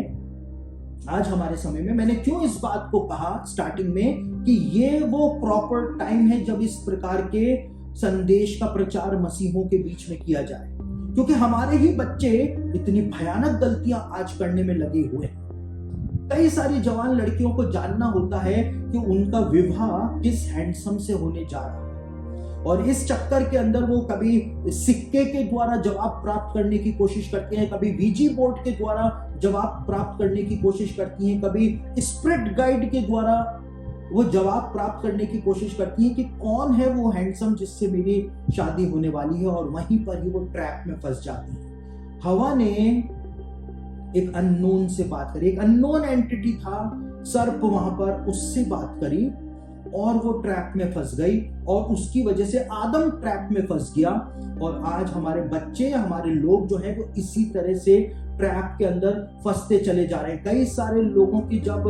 आज हमारे समय में। मैंने क्यों इस बात को कहा स्टार्टिंग में कि ये वो प्रॉपर टाइम है जब इस प्रकार के संदेश का प्रचार मसीहों के बीच में किया जाए, क्योंकि हमारे ही बच्चे इतनी भयानक गलतियां आज करने में लगे हुए हैं। कई सारी जवान लड़कियों को जानना होता है कि उनका विवाह किस हैंडसम से होने जा रहा है, और इस चक्कर के अंदर वो कभी सिक्के के द्वारा जवाब प्राप्त करने की कोशिश करते हैं, कभी वीजी बोर्ड के द्वारा जवाब प्राप्त करने की कोशिश करती हैं, कभी स्पिरिट गाइड के द्वारा वो जवाब प्राप्त करने की कोशिश करती हैं कि कौन है वो हैंडसम जिससे मेरी शादी होने वाली है, और वहीं पर ही वो ट्रैप में फंस जाती है। हवा ने एक अननोन से बात करी, एक अननोन एंटिटी था, सर्प वहां पर, उससे बात करी। और वो ट्रैप में फंस गई और उसकी वजह से आदम ट्रैप में फंस गया। और आज हमारे बच्चे, हमारे लोग जो है वो इसी तरह से ट्रैप के अंदर फंसते चले जा रहे हैं। कई सारे लोगों की जब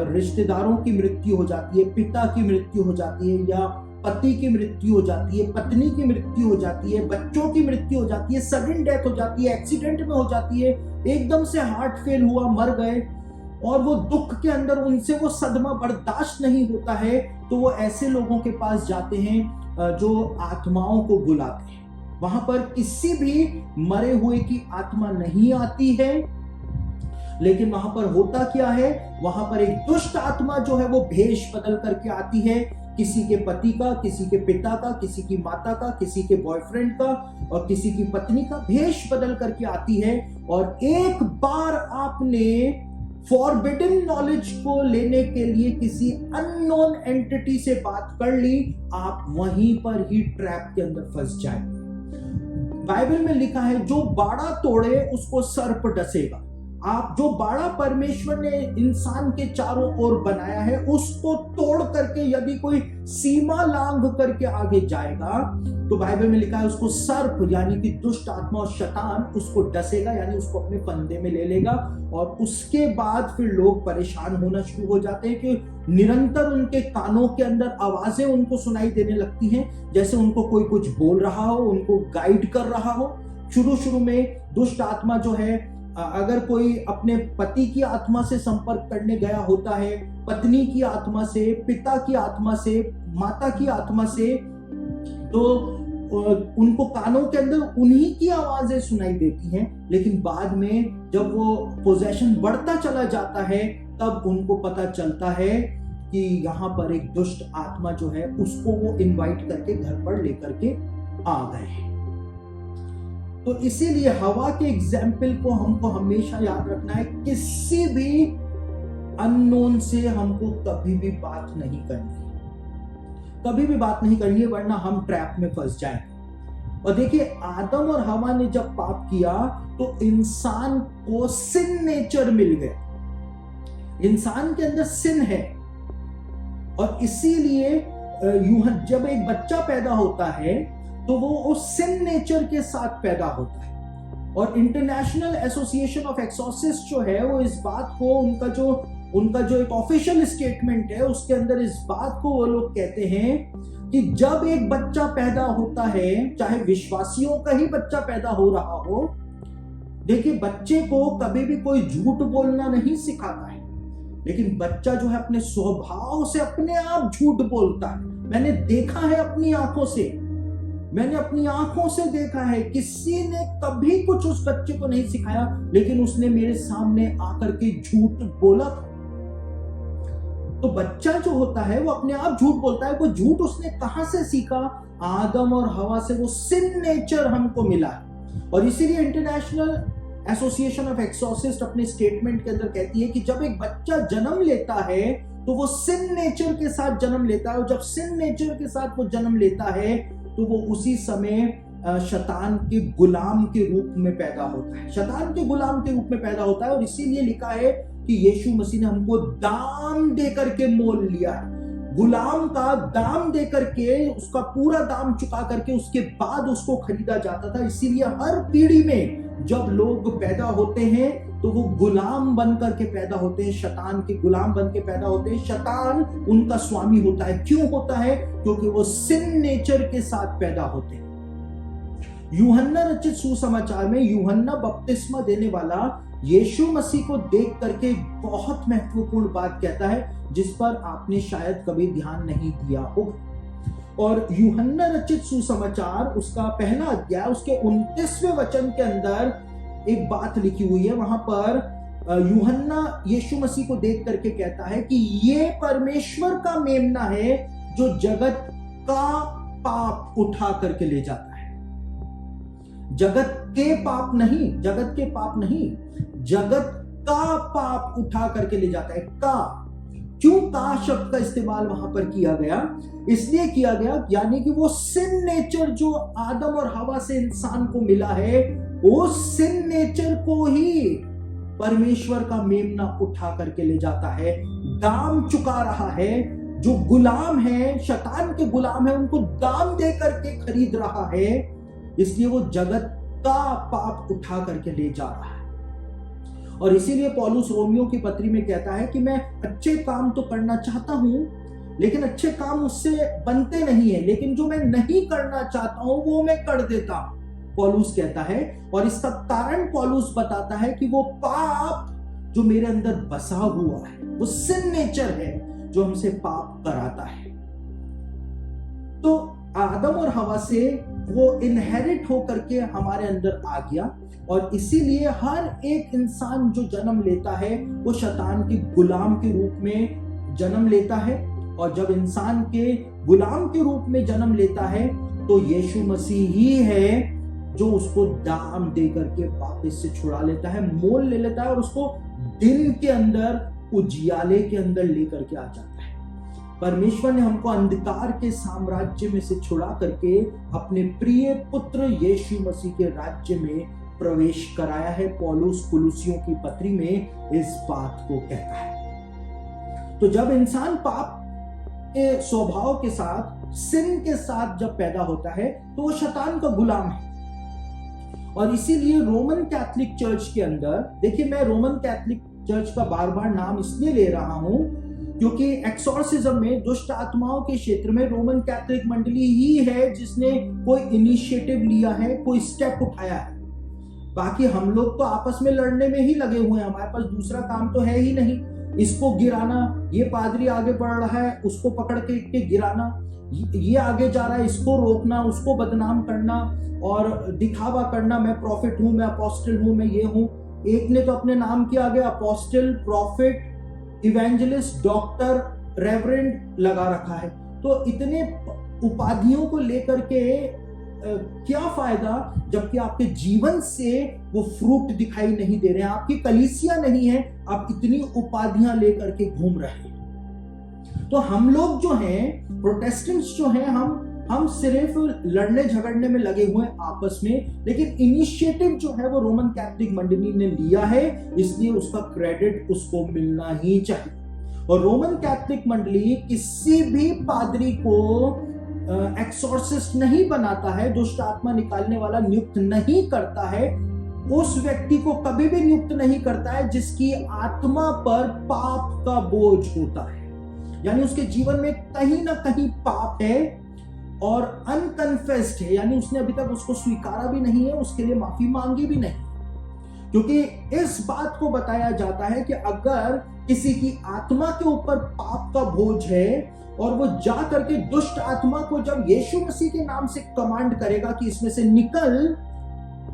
रिश्तेदारों की मृत्यु हो जाती है, पिता की मृत्यु हो जाती है, या पति की मृत्यु हो जाती है, पत्नी की मृत्यु हो जाती है, बच्चों की मृत्यु हो जाती है, सडन डेथ हो जाती है, एक्सीडेंट में हो जाती है, एकदम से हार्ट फेल हुआ, मर गए, और वो दुख के अंदर उनसे वो सदमा बर्दाश्त नहीं होता है, तो वो ऐसे लोगों के पास जाते हैं जो आत्माओं को बुलाते हैं। वहां पर किसी भी मरे हुए की आत्मा नहीं आती है, लेकिन वहां पर होता क्या है, वहां पर एक दुष्ट आत्मा जो है वो भेष बदल करके आती है, किसी के पति का, किसी के पिता का, किसी की माता का, किसी के बॉयफ्रेंड का और किसी की पत्नी का भेष बदल करके आती है। और एक बार आपने फॉरबिडन नॉलेज को लेने के लिए किसी अननोन एंटिटी से बात कर ली, आप वहीं पर ही ट्रैप के अंदर फंस जाएंगे। बाइबल में लिखा है, जो बाड़ा तोड़े उसको सर्प डसेगा। आप जो बाड़ा परमेश्वर ने इंसान के चारों ओर बनाया है, उसको तोड़ करके यदि कोई सीमा लांघ करके आगे जाएगा, तो बाइबल में लिखा है उसको सर्प यानी कि दुष्ट आत्मा और शैतान उसको डसेगा, यानी उसको अपने फंदे में ले लेगा। और उसके बाद फिर लोग परेशान होना शुरू हो जाते हैं कि निरंतर उनके कानों के अंदर आवाजें उनको सुनाई देने लगती हैं, जैसे उनको कोई कुछ बोल रहा हो, उनको गाइड कर रहा हो। शुरू में दुष्ट आत्मा जो है, अगर कोई अपने पति की आत्मा से संपर्क करने गया होता है, पत्नी की आत्मा से, पिता की आत्मा से, माता की आत्मा से, तो उनको कानों के अंदर उन्हीं की आवाजें सुनाई देती हैं। लेकिन बाद में जब वो पोजेशन बढ़ता चला जाता है, तब उनको पता चलता है कि यहाँ पर एक दुष्ट आत्मा जो है उसको वो इनवाइट करके घर पर लेकर के आ गए हैं। तो इसीलिए हवा के एग्जाम्पल को हमको हमेशा याद रखना है, किसी भी अननोन से हमको कभी भी बात नहीं करनी है, कभी भी बात नहीं करनी है, वरना हम ट्रैप में फंस जाएंगे। और देखिए, आदम और हवा ने जब पाप किया तो इंसान को सिन नेचर मिल गया, इंसान के अंदर सिन है। और इसीलिए जब एक बच्चा पैदा होता है तो वो उस सिन नेचर के साथ पैदा होता है। और इंटरनेशनल एसोसिएशन ऑफ एक्सॉर्सिस्ट जो है वो इस बात को, उनका जो एक ऑफिशियल स्टेटमेंट है उसके अंदर इस बात को वो लोग कहते हैं कि जब एक बच्चा पैदा होता है, चाहे विश्वासियों का ही बच्चा पैदा हो रहा हो, देखिए बच्चे को कभी भी कोई झूठ बोलना नहीं सिखाता है, लेकिन बच्चा जो है अपने स्वभाव से अपने आप झूठ बोलता है। मैंने देखा है अपनी आंखों से, मैंने अपनी आंखों से देखा है, किसी ने कभी कुछ उस बच्चे को नहीं सिखाया, लेकिन उसने मेरे सामने आकर के झूठ बोला था। तो बच्चा जो होता है वो अपने आप झूठ बोलता है। वो झूठ उसने कहां से सीखा? आदम और हवा से वो सिन नेचर हमको मिला है। और इसीलिए इंटरनेशनल एसोसिएशन ऑफ एक्सॉर्सिस्ट अपने स्टेटमेंट के अंदर कहती है कि जब एक बच्चा जन्म लेता है तो वो सिन नेचर के साथ जन्म लेता है, और जब सिन नेचर के साथ वो जन्म लेता है तो वो उसी समय शैतान के गुलाम के रूप में पैदा होता है, शैतान के गुलाम के रूप में पैदा होता है। और इसीलिए लिखा है कि यीशु मसीह ने हमको दाम दे करके मोल लिया है, गुलाम का दाम दे करके, उसका पूरा दाम चुका करके उसके बाद उसको खरीदा जाता था। इसीलिए हर पीढ़ी में जब लोग पैदा होते हैं तो वो गुलाम बन करके पैदा होते हैं, शैतान के गुलाम बन के पैदा होते हैं। शैतान उनका स्वामी होता है। क्यों होता है? क्योंकि वो सिन नेचर के साथ पैदा होते हैं। यूहन्ना रचित सुसमाचार में यूहन्ना बपतिस्मा देने वाला यीशु मसीह को देख करके बहुत महत्वपूर्ण बात कहता है, जिस पर आपने शायद कभी ध्यान नहीं दिया होगा। और यूहन्ना रचित सुसमाचार उसका पहला अध्याय उसके 29वें वचन के अंदर एक बात लिखी हुई है। वहां पर यूहन्ना यीशु मसीह को देख करके कहता है कि ये परमेश्वर का मेमना है जो जगत का पाप उठा करके ले जाता है। जगत के पाप नहीं, जगत के पाप नहीं, जगत का पाप उठा करके ले जाता है। का, क्यों का शब्द का इस्तेमाल वहां पर किया गया? इसलिए किया गया यानी कि वो सिन नेचर जो आदम और हवा से इंसान को मिला है, वो सिन नेचर को ही परमेश्वर का मेमना उठा करके ले जाता है, दाम चुका रहा है। जो गुलाम है, शैतान के गुलाम है, उनको दाम दे करके खरीद रहा है, इसलिए वो जगत का पाप उठा करके ले जा रहा है। और इसीलिए पौलुस रोमियो की पत्री में कहता है कि मैं अच्छे काम तो करना चाहता हूं, लेकिन अच्छे काम उससे बनते नहीं है, लेकिन जो मैं नहीं करना चाहता हूं वो मैं कर देता हूं, पौलुस कहता है। और इसका कारण पौलुस बताता है कि वो पाप जो मेरे अंदर बसा हुआ है, वो सिन नेचर है जो हमसे पाप कराता है। तो आदम और हवा से वो इनहेरिट होकर के हमारे अंदर आ गया, और इसीलिए हर एक इंसान जो जन्म लेता है वो शैतान के गुलाम के रूप में जन्म लेता है। और जब इंसान के गुलाम के रूप में जन्म लेता है तो यीशु मसीह ही है जो उसको दाम दे करके वापस से छुड़ा लेता है, मोल ले लेता है और उसको दिन के अंदर, उजियाले के अंदर लेकर के आ जाता है। परमेश्वर ने हमको अंधकार के साम्राज्य में से छुड़ा करके अपने प्रिय पुत्र यीशु मसीह के राज्य में प्रवेश कराया है। पौलुस कुलुसियों की पत्री में इस बात को कहता है। तो जब इंसान पाप के स्वभाव के साथ, सिन के साथ जब पैदा होता है तो वो शैतान का गुलाम है। और इसीलिए रोमन कैथोलिक चर्च के अंदर, देखिए मैं रोमन कैथोलिक चर्च का बार बार नाम इसलिए ले रहा हूं क्योंकि एक्सोर्सिज्म में, दुष्ट आत्माओं के क्षेत्र में रोमन कैथोलिक मंडली ही है जिसने कोई इनिशिएटिव लिया है, कोई स्टेप उठाया है। बाकी हम लोग तो आपस में लड़ने में ही लगे हुए हैं, हमारे पास दूसरा काम तो है ही नहीं। इसको गिराना, ये पादरी आगे बढ़ रहा है उसको पकड़ के गिराना, ये आगे जा रहा है इसको रोकना, उसको बदनाम करना और दिखावा करना, मैं प्रॉफिट हूं, मैं अपोस्टल हूं, मैं ये हूं। एक ने तो अपने नाम के आगे apostle, profit, evangelist, doctor, reverend लगा रखा है। तो इतने उपाधियों को लेकर के क्या फायदा, जबकि आपके जीवन से वो फ्रूट दिखाई नहीं दे रहे हैं, आपकी कलीसिया नहीं है, आप इतनी उपाधियां लेकर के घूम रहे हैं। तो हम लोग जो हैं, प्रोटेस्टेंट्स जो हैं, हम सिर्फ लड़ने झगड़ने में लगे हुए हैं आपस में, लेकिन इनिशिएटिव जो है वो रोमन कैथोलिक मंडली ने लिया है, इसलिए उसका क्रेडिट उसको मिलना ही चाहिए। और रोमन कैथोलिक मंडली किसी भी पादरी को एक्सोर्सिस्ट नहीं बनाता है, दुष्ट आत्मा निकालने वाला नियुक्त नहीं करता है, उस व्यक्ति को कभी भी नियुक्त नहीं करता है जिसकी आत्मा पर पाप का बोझ होता है, यानी उसके जीवन में कहीं ना कहीं पाप है और अनकन्फेस्ड है, यानी उसने अभी तक उसको स्वीकारा भी नहीं है, उसके लिए माफी मांगी भी नहीं। क्योंकि इस बात को बताया जाता है कि अगर किसी की आत्मा के ऊपर पाप का बोझ है और वो जा करके दुष्ट आत्मा को जब यीशु मसीह के नाम से कमांड करेगा कि इसमें से निकल,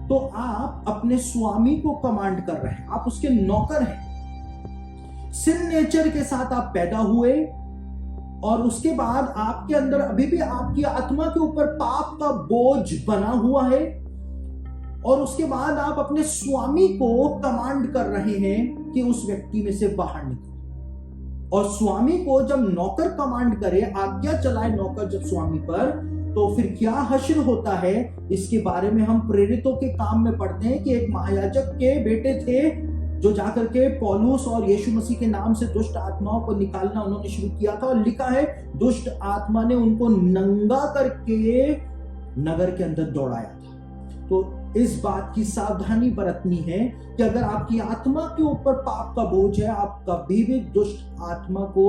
तो आप अपने स्वामी को कमांड कर रहे हैं, आप उसके नौकर हैं। सिन नेचर के साथ आप पैदा हुए और उसके बाद आपके अंदर अभी भी आपकी आत्मा के ऊपर पाप का बोझ बना हुआ है, और उसके बाद आप अपने स्वामी को कमांड कर रहे हैं कि उस व्यक्ति में से बाहर निकल। और स्वामी को जब नौकर कमांड करे, आज्ञा चलाए नौकर जब स्वामी पर, तो फिर क्या हश्र होता है, इसके बारे में हम प्रेरितों के काम में पढ़ते हैं कि एक महायाजक के बेटे थे जो जाकर के पौलुस और यीशु मसीह के नाम से दुष्ट आत्माओं को निकालना उन्होंने शुरू किया था, और लिखा है दुष्ट आत्मा ने उनको नंगा करके नगर के अंदर दौड़ाया था। तो इस बात की सावधानी बरतनी है कि अगर आपकी आत्मा के ऊपर पाप का बोझ है, आप कभी भी दुष्ट आत्मा को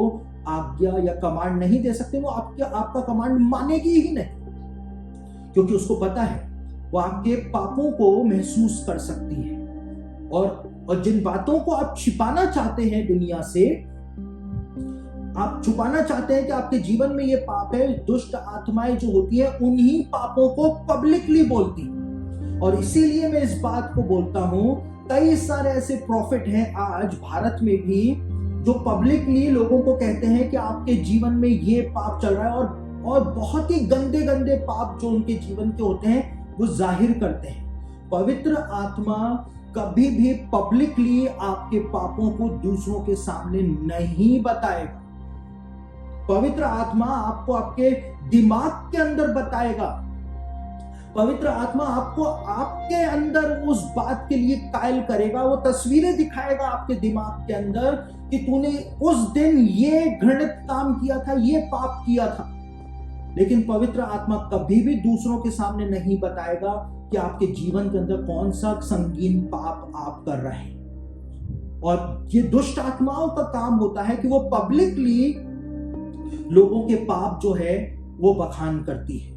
आज्ञा या कमांड नहीं दे सकते। वो आपका कमांड मानेगी ही नहीं, क्योंकि उसको पता है वो आपके पापों को महसूस कर सकती है। और जिन बातों को आप छिपाना चाहते हैं दुनिया से, आप छुपाना चाहते हैं कि आपके जीवन में ये पाप है, दुष्ट आत्माएं जो होती है उन्हीं पापों को पब्लिकली बोलती। और इसीलिए मैं इस बात को बोलता हूं, कई सारे ऐसे प्रॉफिट हैं आज भारत में भी जो पब्लिकली लोगों को कहते हैं कि आपके जीवन में ये पाप चल रहा है, और बहुत ही गंदे गंदे पाप जो उनके जीवन के होते हैं वो जाहिर करते हैं। पवित्र आत्मा कभी भी पब्लिकली आपके पापों को दूसरों के सामने नहीं बताएगा। पवित्र आत्मा आपको आपके दिमाग के अंदर बताएगा। पवित्र आत्मा आपको आपके अंदर उस बात के लिए कायल करेगा, वो तस्वीरें दिखाएगा आपके दिमाग के अंदर कि तूने उस दिन ये घृणित काम किया था, ये पाप किया था। लेकिन पवित्र आत्मा कभी भी दूसरों के सामने नहीं बताएगा कि आपके जीवन के अंदर कौन सा संगीन पाप आप कर रहे हैं। और ये दुष्ट आत्माओं का काम होता है कि वो पब्लिकली लोगों के पाप जो है वो बखान करती है,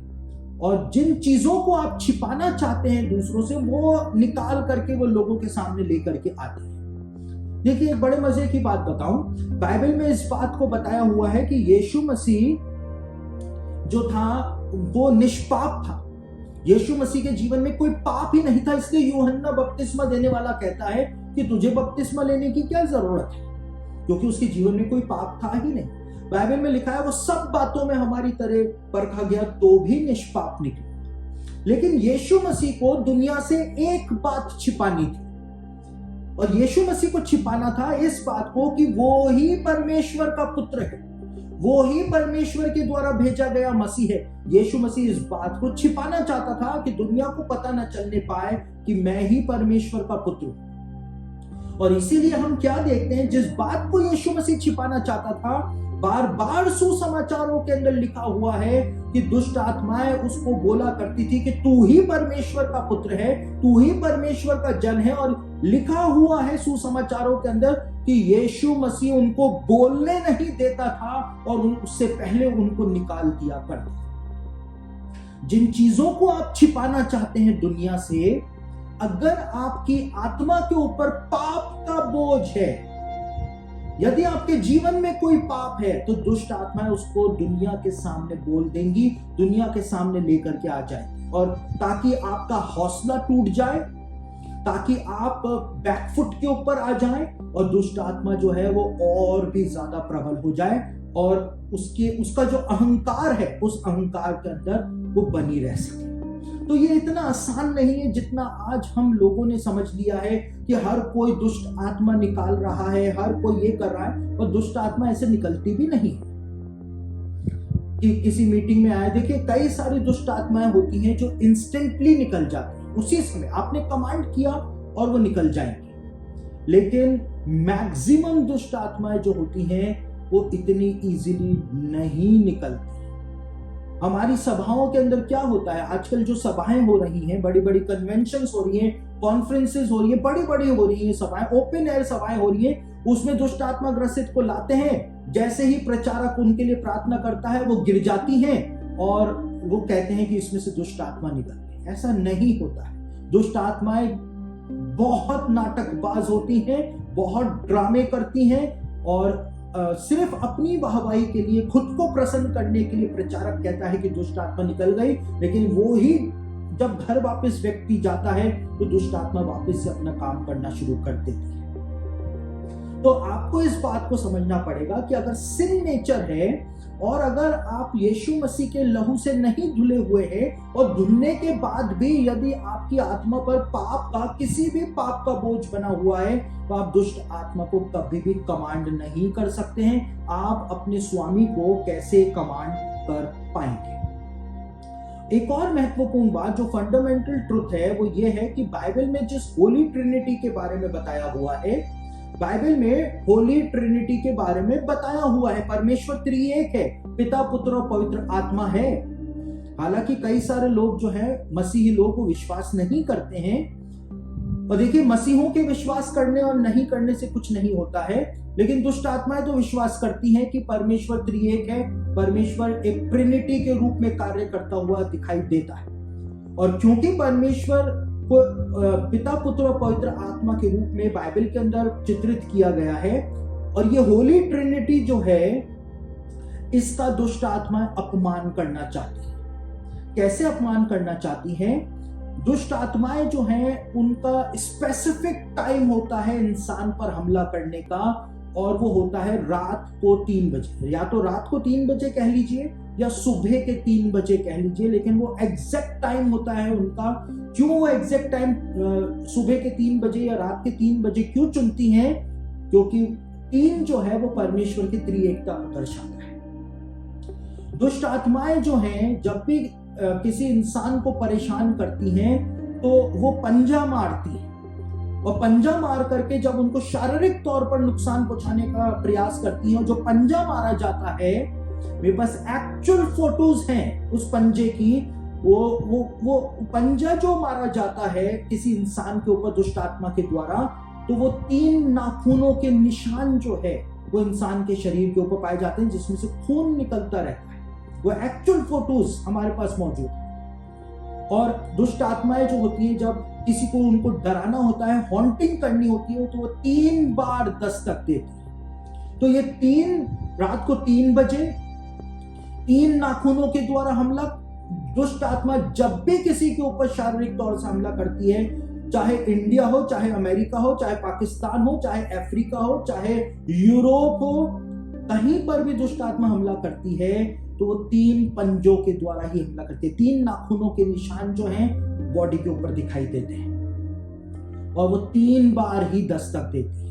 और जिन चीजों को आप छिपाना चाहते हैं दूसरों से, वो निकाल करके वो लोगों के सामने लेकर के आती है। देखिए, एक बड़े मजे की बात बताऊं, बाइबल में इस बात को बताया हुआ है कि यीशु मसीह जो था वो निष्पाप था। यीशु मसीह के जीवन में कोई पाप ही नहीं था, इसलिए यूहन्ना बपतिस्मा देने वाला कहता है कि तुझे बपतिस्मा लेने की क्या जरूरत है, क्योंकि उसके जीवन में कोई पाप था ही नहीं। बाइबल में लिखा है वो सब बातों में हमारी तरह परखा गया तो भी निष्पाप निकला। लेकिन यीशु मसीह को दुनिया से एक बात छिपानी थी, और यीशु मसीह को छिपाना था इस बात को कि वो ही परमेश्वर का पुत्र है, वो ही परमेश्वर के द्वारा भेजा गया मसीह है। यीशु मसीह इस बात को छिपाना चाहता था कि दुनिया को पता न चलने पाए कि मैं ही परमेश्वर का पुत्र हूं। और इसीलिए हम क्या देखते हैं, जिस बात को यीशु मसीह छिपाना चाहता था, बार बार सुसमाचारों के अंदर लिखा हुआ है कि दुष्ट आत्माएं उसको बोला करती थी कि तू ही परमेश्वर का पुत्र है, तू ही परमेश्वर का जन है। और लिखा हुआ है सुसमाचारों के अंदर कि यीशु मसीह उनको बोलने नहीं देता था और उससे पहले उनको निकाल दिया करता था। जिन चीजों को आप छिपाना चाहते हैं दुनिया से, अगर आपकी आत्मा के ऊपर पाप का बोझ है, यदि आपके जीवन में कोई पाप है, तो दुष्ट आत्माएं उसको दुनिया के सामने बोल देंगी, दुनिया के सामने लेकर के आ जाएंगी, और ताकि आपका हौसला टूट जाए, ताकि आप बैकफुट के ऊपर आ जाएं, और दुष्ट आत्मा जो है वो और भी ज्यादा प्रबल हो जाए, और उसका जो अहंकार है, उस अहंकार के अंदर वो बनी रह सके। तो ये इतना आसान नहीं है जितना आज हम लोगों ने समझ लिया है कि हर कोई दुष्ट आत्मा निकाल रहा है, हर कोई ये कर रहा है, और दुष्ट आत्मा ऐसे निकलती भी नहीं है। कि किसी मीटिंग में आए, देखिए कई सारी दुष्ट आत्माएं होती हैं जो इंस्टेंटली निकल जाती हैं, उसी समय आपने कमांड किया और वो निकल जाएंगी। लेकिन मैक्सिमम दुष्ट आत्माएं जो होती हैं वो इतनी इजीली नहीं निकलती। हमारी सभाओं के अंदर क्या होता है, आजकल जो सभाएं हो रही हैं, बड़ी बड़ी कन्वेंशंस हो रही हैं, कॉन्फ्रेंसेस हो रही है, बड़ी बड़ी हो रही हैं सभाएं, ओपन एयर सभाएं हो रही हैं, उसमें दुष्ट आत्मा ग्रसित को लाते हैं। जैसे ही प्रचारक उनके लिए प्रार्थना करता है, वो गिर जाती हैं और वो कहते हैं कि इसमें से दुष्ट आत्मा निकल गई। ऐसा नहीं होता है। दुष्ट आत्माएं बहुत नाटकबाज होती हैं, बहुत ड्रामे करती हैं, और सिर्फ अपनी वाहवाही के लिए, खुद को प्रसन्न करने के लिए प्रचारक कहता है कि दुष्ट आत्मा निकल गई, लेकिन वो ही जब घर वापस व्यक्ति जाता है तो दुष्ट आत्मा वापस से अपना काम करना शुरू कर देती है। तो आपको इस बात को समझना पड़ेगा कि अगर सिन नेचर है, और अगर आप यीशु मसीह के लहू से नहीं धुले हुए हैं, और धुलने के बाद भी यदि आपकी आत्मा पर पाप का, किसी भी पाप का बोझ बना हुआ है, तो आप दुष्ट आत्मा को कभी भी कमांड नहीं कर सकते हैं। आप अपने स्वामी को कैसे कमांड कर पाएंगे? एक और महत्वपूर्ण बात जो फंडामेंटल ट्रुथ है वो ये है कि बाइबल में जिस होली ट्रिनिटी के बारे में बताया हुआ है, बाइबल में होली ट्रिनिटी के बारे में बताया हुआ है, परमेश्वर त्रिएक है, पिता, पुत्र और पवित्र आत्मा है। हालांकि कई सारे लोग जो है मसीही लोग वो विश्वास नहीं करते हैं, और देखिए मसीहों के विश्वास करने और नहीं करने से कुछ नहीं होता है, लेकिन दुष्ट आत्माएं तो विश्वास करती हैं कि परमेश्वर त्रिएक है, परमेश्वर एक ट्रिनिटी के रूप में कार्य करता हुआ दिखाई देता है। और क्योंकि परमेश्वर को पिता, पुत्र और पवित्र आत्मा के रूप में बाइबल के अंदर चित्रित किया गया है, और ये होली ट्रिनिटी जो है इसका दुष्ट आत्माएं अपमान करना चाहती है। कैसे अपमान करना चाहती हैं? दुष्ट आत्माएं जो हैं उनका स्पेसिफिक टाइम होता है इंसान पर हमला करने का, और वो होता है रात को 3 बजे, या तो रात को 3 बजे कह लीजिए या सुबह के 3 बजे कह लीजिए, लेकिन वो एग्जैक्ट टाइम होता है उनका। क्यों वो एग्जैक्ट टाइम सुबह के 3 बजे या रात के 3 बजे क्यों चुनती हैं? क्योंकि 3 जो है वो परमेश्वर की त्रिएकता को दर्शाता है। दुष्ट आत्माएं जो हैं जब भी किसी इंसान को परेशान करती हैं तो वो पंजा मारती हैं, और पंजा मार करके जब उनको शारीरिक तौर पर नुकसान पहुंचाने का प्रयास करती हैं, और जो पंजा मारा जाता है, मेरे पास एक्चुअल फोटोज हैं उस पंजे की। वो पंजा जो मारा जाता है किसी इंसान के ऊपर दुष्ट आत्मा के द्वारा, तो वो 3 नाखूनों के निशान जो है वो इंसान के शरीर के ऊपर पाए जाते हैं, जिसमें से खून निकलता रहता है। वो एक्चुअल फोटोज हमारे पास मौजूद है। और दुष्ट आत्माएं जो होती है, जब किसी को उनको डराना होता है, हॉन्टिंग करनी होती है, तो वो 3 बार दस्तक देती है। तो ये 3 रात को 3 बजे 3 नाखूनों के द्वारा हमला, दुष्ट आत्मा जब भी किसी के ऊपर शारीरिक तौर से हमला करती है, चाहे इंडिया हो, चाहे अमेरिका हो, चाहे पाकिस्तान हो, चाहे अफ्रीका हो, चाहे यूरोप हो, कहीं पर भी दुष्ट आत्मा हमला करती है तो वो 3 पंजों के द्वारा ही हमला करती है। 3 नाखूनों के निशान जो हैं बॉडी के ऊपर दिखाई देते हैं, और वो 3 बार ही दस्तक देती है।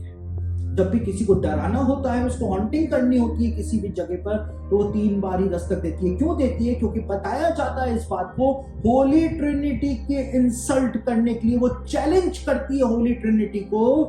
जब भी किसी को डराना होता है, उसको हॉन्टिंग करनी होती है किसी भी जगह पर, तो वो 3 बार ही दस्तक देती है। क्यों देती है? क्योंकि बताया जाता है इस बात को, होली ट्रिनिटी के इंसल्ट करने के लिए वो चैलेंज करती है होली ट्रिनिटी को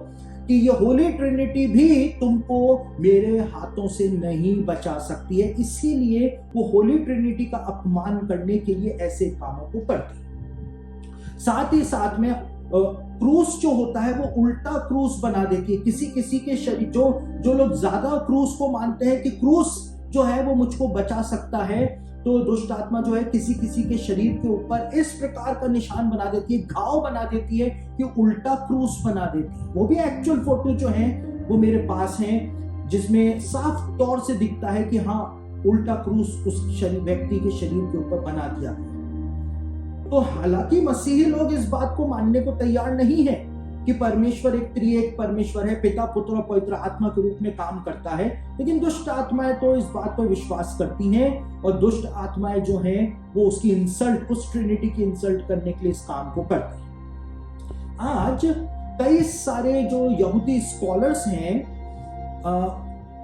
कि ये होली ट्रिनिटी भी तुमको मेरे हाथों से नहीं बचा सकती है। इसीलिए वो होली ट्रिनिटी का अपमान करने के लिए ऐसे कामों को करती है। साथ ही साथ में क्रूस जो होता है वो उल्टा क्रूस बना देती है। किसी किसी के शरीर, जो लोग ज्यादा क्रूस को मानते हैं कि क्रूस जो है वो मुझको बचा सकता है, तो दुष्ट आत्मा जो है किसी किसी के शरीर के ऊपर इस प्रकार का निशान बना देती है, घाव बना देती है कि उल्टा क्रूस बना देती है। वो भी एक्चुअल फोटो जो है वो मेरे पास है, जिसमें साफ तौर से दिखता है कि हाँ, उल्टा क्रूस उस व्यक्ति के शरीर के ऊपर बना दिया गया। तो हालांकि मसीही लोग इस बात को मानने को तैयार नहीं है कि परमेश्वर एक त्रिएक परमेश्वर है, पिता, पुत्र और पवित्र आत्मा के रूप में काम करता है, लेकिन दुष्ट आत्माएं तो इस बात पर विश्वास करती हैं, और दुष्ट आत्माएं जो हैं वो उसकी इंसल्ट, उस ट्रिनिटी की इंसल्ट करने के लिए इस काम को करती हैं। आज कई सारे जो यहूदी स्कॉलर्स हैं,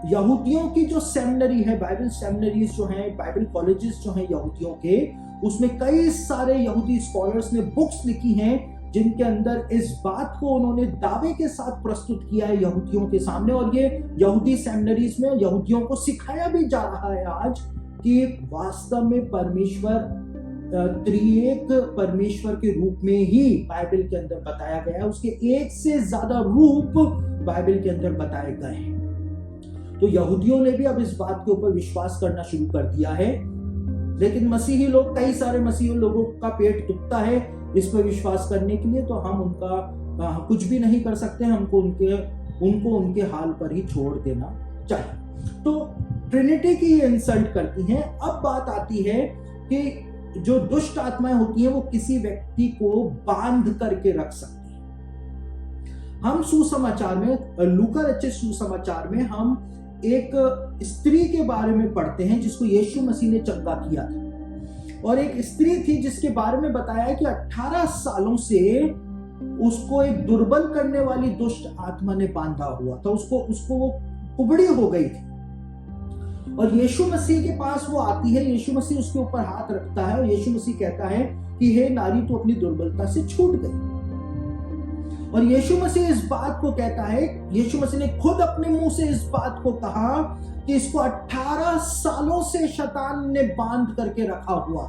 यहूदियों की जो सेमिनरी है, बाइबल सेमिनरीज जो हैं, बाइबल कॉलेजेस जो हैं यहूदियों के, उसमें कई सारे यहूदी स्कॉलर्स ने बुक्स लिखी हैं जिनके अंदर इस बात को उन्होंने दावे के साथ प्रस्तुत किया है यहूदियों के सामने। और ये यहूदी सेमिनरीज में यहूदियों को सिखाया भी जा रहा है आज कि वास्तव में परमेश्वर त्रिएक परमेश्वर के रूप में ही बाइबल के अंदर बताया गया है। उसके एक से ज्यादा रूप बाइबल के अंदर बताए गए हैं। तो यहूदियों ने भी अब इस बात के ऊपर विश्वास करना शुरू कर दिया है, लेकिन मसीही लोग, कई सारे मसीही लोगों का पेट दुखता है इस पर विश्वास करने के लिए, तो हम उनका कुछ भी नहीं कर सकते। हमको उनके हाल पर ही छोड़ देना चाहिए। तो ट्रिनिटी की ये इंसल्ट करती हैं। अब बात आती है कि जो दुष्ट आत्माएं होती हैं वो किसी व्यक्ति को बांध करके रख सकती हैं। हम सुसमाचार में, लूका रचित सुसमाचार में हम एक स्त्री के बारे में पढ़ते हैं जिसको यीशु मसीह ने चंगा किया था। और एक स्त्री थी जिसके बारे में बताया है कि 18 सालों से उसको एक दुर्बल करने वाली दुष्ट आत्मा ने बांधा हुआ था। उसको वो कुबड़ी हो गई थी, और यीशु मसीह के पास वो आती है। यीशु मसीह उसके ऊपर हाथ रखता है और यीशु मसीह कहता है कि हे नारी, तू अपनी दुर्बलता से छूट गई। और यीशु मसीह इस बात को कहता है, यीशु मसीह ने खुद अपने मुंह से इस बात को कहा कि इसको 18 सालों से शैतान ने बांध करके रखा हुआ,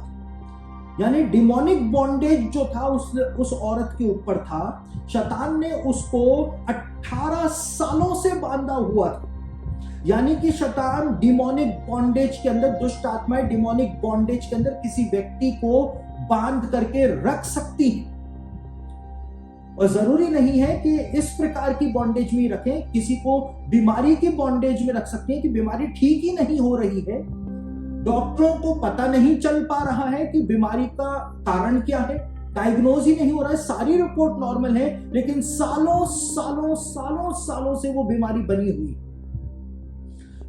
यानी डिमोनिक बॉन्डेज जो था उस औरत के ऊपर था। शैतान ने उसको 18 सालों से बांधा हुआ था, यानी कि शैतान डिमोनिक बॉन्डेज के अंदर, दुष्ट आत्माएं डिमोनिक बॉन्डेज के अंदर किसी व्यक्ति को बांध करके रख सकती है। और जरूरी नहीं है कि इस प्रकार की बॉन्डेज में रखें, किसी को बीमारी की बॉन्डेज में रख सकते हैं कि बीमारी ठीक ही नहीं हो रही है, डॉक्टरों को पता नहीं चल पा रहा है कि बीमारी का कारण क्या है, डायग्नोज ही नहीं हो रहा है, सारी रिपोर्ट नॉर्मल है, लेकिन सालों सालों सालों सालों से वो बीमारी बनी हुई।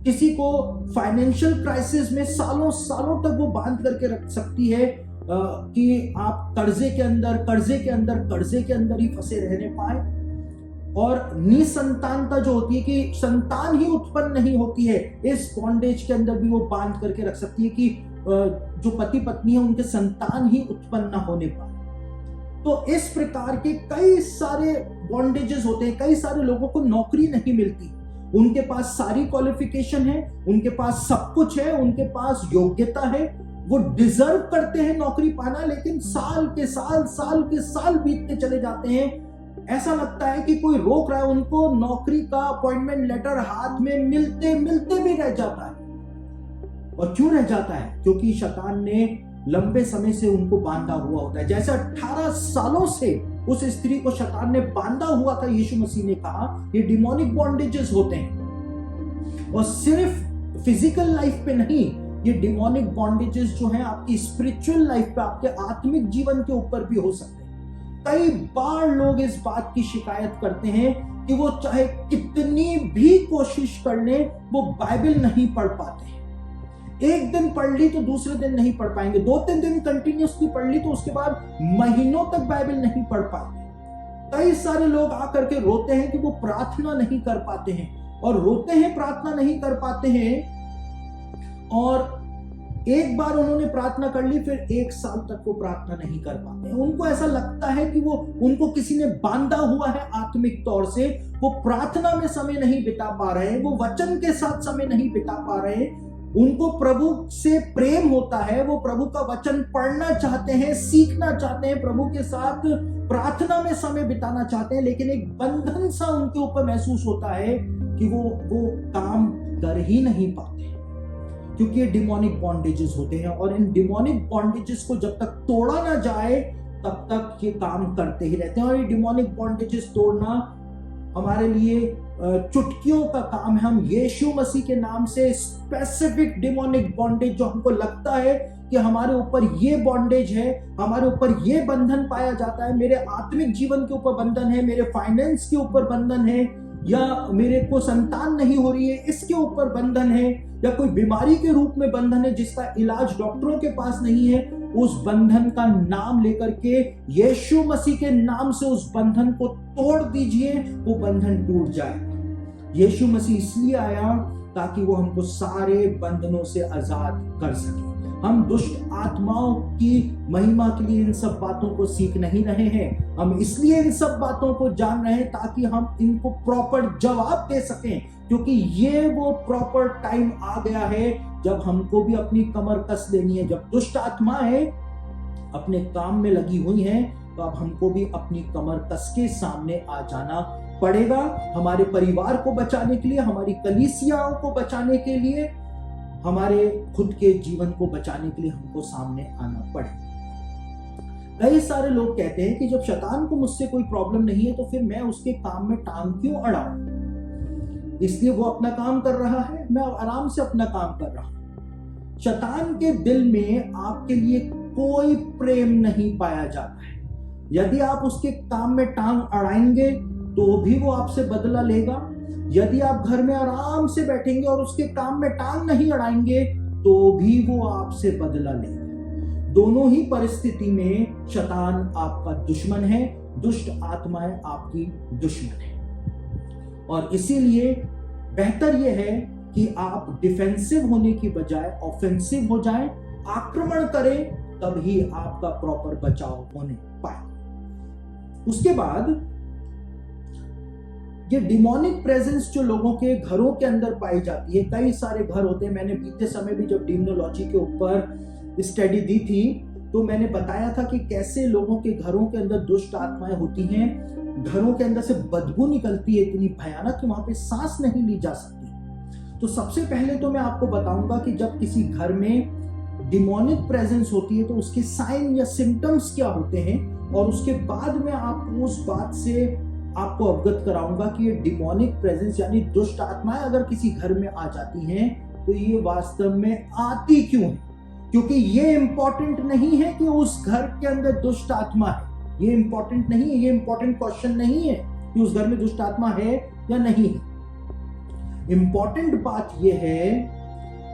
किसी को फाइनेंशियल क्राइसिस में सालों सालों तक वो बांध करके रख सकती है कि आप कर्जे के अंदर ही फंसे रहने पाए। और निसंतानता जो होती है कि संतान ही उत्पन्न नहीं होती है, इस बॉन्डेज के अंदर भी वो बांध करके रख सकती है कि जो पति पत्नी है उनके संतान ही उत्पन्न ना होने पाए। तो इस प्रकार के कई सारे बॉन्डेजेस होते हैं, कई सारे लोगों को नौकरी नहीं मिलती। उनके पास सारी क्वालिफिकेशन है, उनके पास सब कुछ है, उनके पास योग्यता है, वो डिजर्व करते हैं नौकरी पाना, लेकिन साल के साल बीतते चले जाते हैं। ऐसा लगता है कि कोई रोक रहा है उनको, नौकरी का अपॉइंटमेंट लेटर हाथ में मिलते मिलते भी रह जाता है। और क्यों रह जाता है? क्योंकि शैतान ने लंबे समय से उनको बांधा हुआ होता है। जैसे 18 सालों से उस स्त्री को शैतान ने बांधा हुआ था, यीशु मसीह ने कहा ये डिमोनिक बॉन्डेजेस होते हैं। और सिर्फ फिजिकल लाइफ पे नहीं, ये डिमोनिक बॉन्डेजेस जो हैं आपकी स्पिरिचुअल लाइफ पे, आपके आत्मिक जीवन के ऊपर भी हो सकते हैं। कई बार लोग इस बात की शिकायत करते हैं कि वो चाहे कितनी भी कोशिश कर लें, वो बाइबल नहीं पढ़ पाते। एक दिन पढ़ ली तो दूसरे दिन नहीं पढ़ पाएंगे, 2-3 दिन कंटिन्यूसली पढ़ ली तो उसके बाद महीनों तक बाइबल नहीं पढ़ पाएंगे। कई सारे लोग आकर के रोते हैं कि वो प्रार्थना नहीं कर पाते हैं, और रोते हैं प्रार्थना नहीं कर पाते हैं, और एक बार उन्होंने प्रार्थना कर ली, फिर 1 साल तक वो प्रार्थना नहीं कर पाते हैं। उनको ऐसा लगता है कि उनको किसी ने बांधा हुआ है आत्मिक तौर से। वो प्रार्थना में समय नहीं बिता पा रहे हैं, वो वचन के साथ समय नहीं बिता पा रहे हैं। उनको प्रभु से प्रेम होता है, वो प्रभु का वचन पढ़ना चाहते हैं, सीखना चाहते हैं, प्रभु के साथ प्रार्थना में समय बिताना चाहते हैं, लेकिन एक बंधन सा उनके ऊपर महसूस होता है कि वो काम कर ही नहीं पाते, क्योंकि ये डिमोनिक बॉन्डेजेस होते हैं। और इन डिमोनिक बॉन्डेजेस को जब तक तोड़ा ना जाए तब तक ये काम करते ही रहते हैं। और ये डिमोनिक बॉन्डेजेस तोड़ना हमारे लिए चुटकियों का काम है। हम यीशु मसीह के नाम से स्पेसिफिक डिमोनिक बॉन्डेज जो हमको लगता है कि हमारे ऊपर ये बॉन्डेज है, हमारे ऊपर ये बंधन पाया जाता है, मेरे आत्मिक जीवन के ऊपर बंधन है, मेरे फाइनेंस के ऊपर बंधन है, या मेरे को संतान नहीं हो रही है इसके ऊपर बंधन है, या कोई बीमारी के रूप में बंधन है जिसका इलाज डॉक्टरों के पास नहीं है, उस बंधन का नाम लेकर के यीशु मसीह के नाम से उस बंधन को तोड़ दीजिए, वो बंधन टूट जाए। यीशु मसीह इसलिए आया ताकि वो हमको सारे बंधनों से आजाद कर सके। हम दुष्ट आत्माओं की महिमा के लिए इन सब बातों को सीख नहीं रहे हैं, हम इसलिए इन सब बातों को जान रहे हैं ताकि हम इनको प्रॉपर जवाब दे सकें, क्योंकि ये वो प्रॉपर टाइम आ गया है जब हमको भी अपनी कमर कस लेनी है। जब दुष्ट आत्माएं अपने काम में लगी हुई हैं, तो अब हमको भी अपनी कमर कस के सामने आ जाना पड़ेगा, हमारे परिवार को बचाने के लिए, हमारी कलीसियाओं को बचाने के लिए, हमारे खुद के जीवन को बचाने के लिए हमको सामने आना पड़ेगा। कई सारे लोग कहते हैं कि जब शैतान को मुझसे कोई प्रॉब्लम नहीं है तो फिर मैं उसके काम में टांग क्यों अड़ाऊं, इसलिए वो अपना काम कर रहा है, मैं आराम से अपना काम कर रहा हूं। शैतान के दिल में आपके लिए कोई प्रेम नहीं पाया जाता है। यदि आप उसके काम में टांग अड़ाएंगे तो भी वो आपसे बदला लेगा, यदि आप घर में आराम से बैठेंगे और उसके काम में टांग नहीं अड़ाएंगे तो भी वो आपसे बदला लेगा। दोनों ही परिस्थिति में शैतान आपका दुश्मन है, दुष्ट आत्माएं आपकी दुश्मन है। और इसीलिए बेहतर यह है कि आप डिफेंसिव होने की बजाय ऑफेंसिव हो जाएं, आक्रमण करें, तभी आपका प्रॉपर बचाव होने पाए। उसके बाद ये डिमोनिक प्रेजेंस जो लोगों के घरों के अंदर पाई जाती है, कई सारे घर होते हैं। मैंने बीते समय भी जब डिमोनोलॉजी के ऊपर स्टडी दी थी तो मैंने बताया था कि कैसे लोगों के घरों के अंदर दुष्ट आत्माएं होती हैं, घरों के अंदर से बदबू निकलती है इतनी भयानक कि वहां पे सांस नहीं ली जा सकती। तो सबसे पहले तो मैं आपको बताऊंगा कि जब किसी घर में डिमोनिक प्रेजेंस होती है तो उसके साइन या सिम्टम्स क्या होते हैं, और उसके बाद में आपको उस बात से आपको अवगत कराऊंगा कि ये डिमोनिक प्रेजेंस यानी दुष्ट आत्माएं अगर किसी घर में आ जाती हैं तो ये वास्तव में आती क्यों है। क्योंकि ये इंपॉर्टेंट नहीं है कि उस घर के अंदर दुष्ट आत्मा है, ये इंपॉर्टेंट नहीं है, ये इंपॉर्टेंट क्वेश्चन नहीं है कि उस घर में दुष्ट आत्मा है या नहीं है। इंपॉर्टेंट बात ये है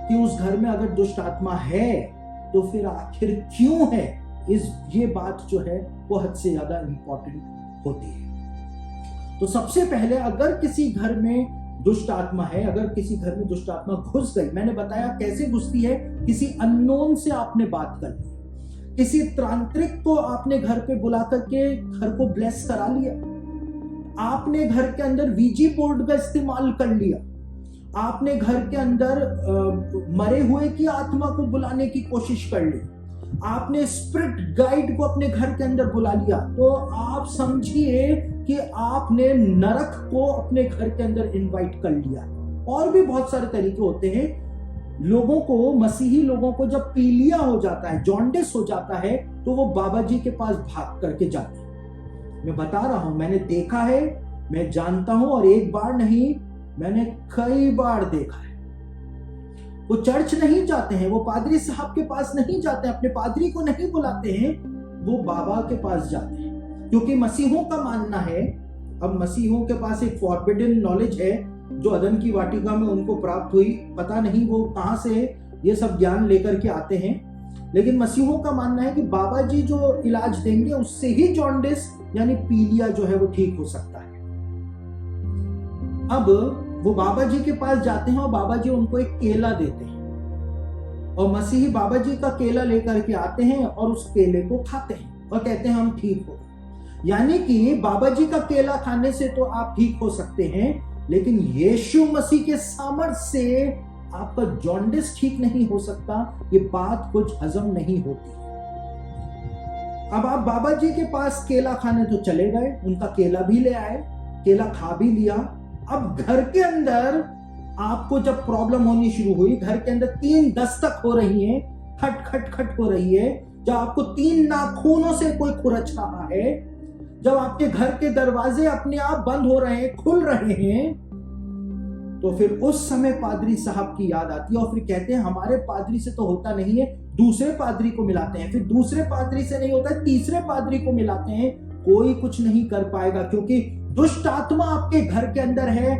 कि उस घर में अगर दुष्ट आत्मा है तो फिर आखिर क्यों है, ये बात जो है वो हद से ज्यादा इंपॉर्टेंट होती है। तो सबसे पहले अगर किसी घर में दुष्ट आत्मा है, अगर किसी घर में दुष्ट आत्मा घुस गई, मैंने बताया कैसे घुसती है, किसी अननोन से आपने बात कर ली, किसी तांत्रिक को आपने घर पे बुला करके घर को ब्लेस करा लिया, आपने घर के अंदर वीजी बोर्ड का इस्तेमाल कर लिया, आपने घर के अंदर मरे हुए की आत्मा को बुलाने की कोशिश कर ली, आपने स्पिरिट गाइड को अपने घर के अंदर बुला लिया, तो आप समझिए कि आपने नरक को अपने घर के अंदर इनवाइट कर लिया। और भी बहुत सारे तरीके होते हैं। लोगों को, मसीही लोगों को जब पीलिया हो जाता है, जॉन्डिस हो जाता है, तो वो बाबा जी के पास भाग करके जाते हैं। मैं बता रहा हूं, मैंने देखा है, मैं जानता हूं, और एक बार नहीं, मैंने कई बार देखा है। वो चर्च नहीं जाते हैं, वो पादरी साहब के पास नहीं जाते हैं, अपने पादरी को नहीं बुलाते हैं, वो बाबा के पास जाते हैं, क्योंकि मसीहों का मानना है, अब मसीहों के पास एक फॉरबिडन नॉलेज है जो अदन की वाटिका में उनको प्राप्त हुई, पता नहीं वो कहां से ये सब ज्ञान लेकर के आते हैं, लेकिन मसीहों का मानना है कि बाबा जी जो इलाज देंगे उससे ही जॉन्डिस यानी पीलिया जो है वो ठीक हो सकता है। अब वो बाबा जी के पास जाते हैं और बाबा जी उनको एक केला देते हैं, और मसीही बाबा जी का केला लेकर के आते हैं और उस केले को खाते हैं और कहते हैं हम ठीक हो गए। यानी कि बाबा जी का केला खाने से तो आप ठीक हो सकते हैं, लेकिन यीशु मसीह के सामर्थ्य से आपका जॉन्डिस ठीक नहीं हो सकता। ये बात कुछ हजम नहीं होती। अब आप बाबा जी के पास केला खाने तो चले गए, उनका केला भी ले आए, केला खा भी लिया। अब घर के अंदर आपको जब प्रॉब्लम होनी शुरू हुई, घर के अंदर 3 दस्तक हो रही है, खट खट खट हो रही है, जब आपको 3 नाखूनों से कोई खुरच रहा है, जब आपके घर के दरवाजे अपने आप बंद हो रहे हैं, खुल रहे हैं, तो फिर उस समय पादरी साहब की याद आती है और फिर कहते हैं हमारे पादरी से तो होता नहीं है, दूसरे पादरी को मिलाते हैं, फिर दूसरे पादरी से नहीं होता है, तीसरे पादरी को मिलाते हैं। कोई कुछ नहीं कर पाएगा, क्योंकि दुष्ट आत्मा आपके घर के अंदर है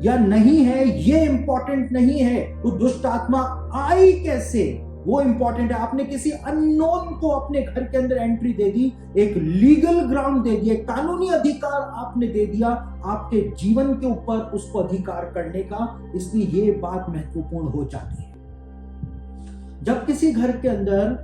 या नहीं है ये इंपॉर्टेंट नहीं है। वो दुष्ट आत्मा आई कैसे वो इंपॉर्टेंट है। आपने किसी अननोन को अपने घर के अंदर एंट्री दे दी, एक लीगल ग्राउंड दे दिया, कानूनी अधिकार आपने दे दिया आपके जीवन के ऊपर उसको अधिकार करने का। इसलिए ये बात महत्वपूर्ण हो जाती है। जब किसी घर के अंदर,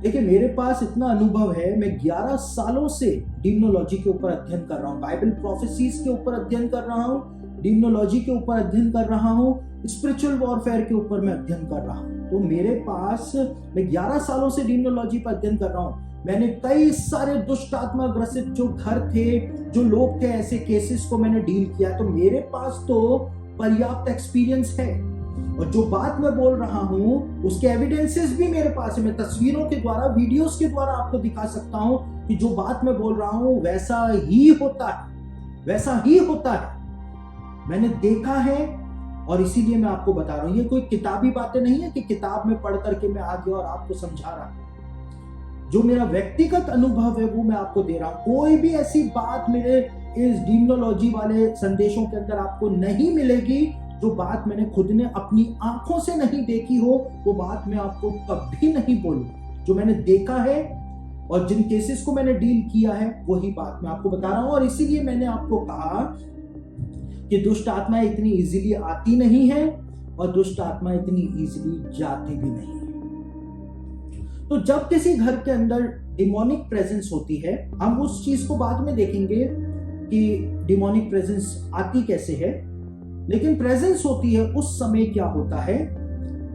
देखिए मेरे पास इतना अनुभव है, मैं 11 सालों से डिमोनोलॉजी के ऊपर अध्ययन कर रहा हूँ, बाइबल प्रोफेसीज के ऊपर अध्ययन कर रहा हूँ, डिमोनोलॉजी के ऊपर अध्ययन कर रहा हूँ, स्पिरिचुअल वॉरफेयर के ऊपर मैं अध्ययन कर रहा हूँ। तो मेरे पास, मैं 11 सालों से डिमोनोलॉजी पर अध्ययन कर रहा हूँ। मैंने कई सारे दुष्ट आत्मा ग्रसित जो घर थे, जो लोग थे, ऐसे केसेस को मैंने डील किया। तो मेरे पास तो पर्याप्त एक्सपीरियंस है, और जो बात मैं बोल रहा हूं उसके एविडेंसेस भी मेरे पास है। मैं तस्वीरों के द्वारा, वीडियोस के द्वारा आपको दिखा सकता हूं कि जो बात मैं बोल रहा हूं वैसा ही होता है, वैसा ही होता है। मैंने देखा है और इसीलिए मैं आपको बता रहा हूं। ये कोई किताबी बातें नहीं है कि किताब में पढ़ करके मैं आ गया और आपको समझा रहा हूं। जो मेरा व्यक्तिगत अनुभव है वो मैं आपको दे रहा हूं। कोई भी ऐसी बात मेरे इस डिमोनोलॉजी वाले संदेशों के अंदर आपको नहीं मिलेगी जो बात मैंने खुद ने अपनी आंखों से नहीं देखी हो। वो बात मैं आपको कभी नहीं बोलूं। जो मैंने देखा है और जिन केसेस को मैंने डील किया है वही बात मैं आपको बता रहा हूं। और इसीलिए मैंने आपको कहा कि दुष्ट आत्मा इतनी इजीली आती नहीं है और दुष्ट आत्मा इतनी इजीली जाती भी नहीं है। तो जब किसी घर के अंदर डिमोनिक प्रेजेंस होती है, हम उस चीज को बाद में देखेंगे कि डिमोनिक प्रेजेंस आती कैसे है, लेकिन प्रेजेंस होती है उस समय क्या होता है,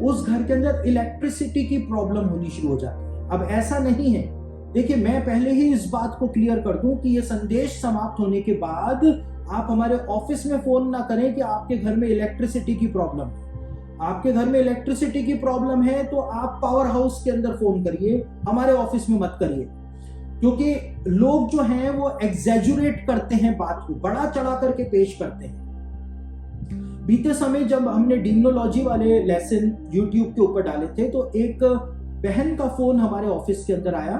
उस घर के अंदर इलेक्ट्रिसिटी की प्रॉब्लम होनी शुरू हो जाती है। अब ऐसा नहीं है, देखिए मैं पहले ही इस बात को क्लियर कर दूं कि ये संदेश समाप्त होने के बाद आप हमारे ऑफिस में फोन ना करें कि आपके घर में इलेक्ट्रिसिटी की प्रॉब्लम है। आपके घर में इलेक्ट्रिसिटी की प्रॉब्लम है तो आप पावर हाउस के अंदर फोन करिए, हमारे ऑफिस में मत करिए, क्योंकि लोग जो हैं वो एग्जैजुरेट करते हैं, बात को बड़ा चढ़ा करके पेश करते हैं। बीते समय जब हमने डिमोनोलॉजी वाले लेसन YouTube के ऊपर डाले थे तो एक बहन का फोन हमारे ऑफिस के अंदर आया,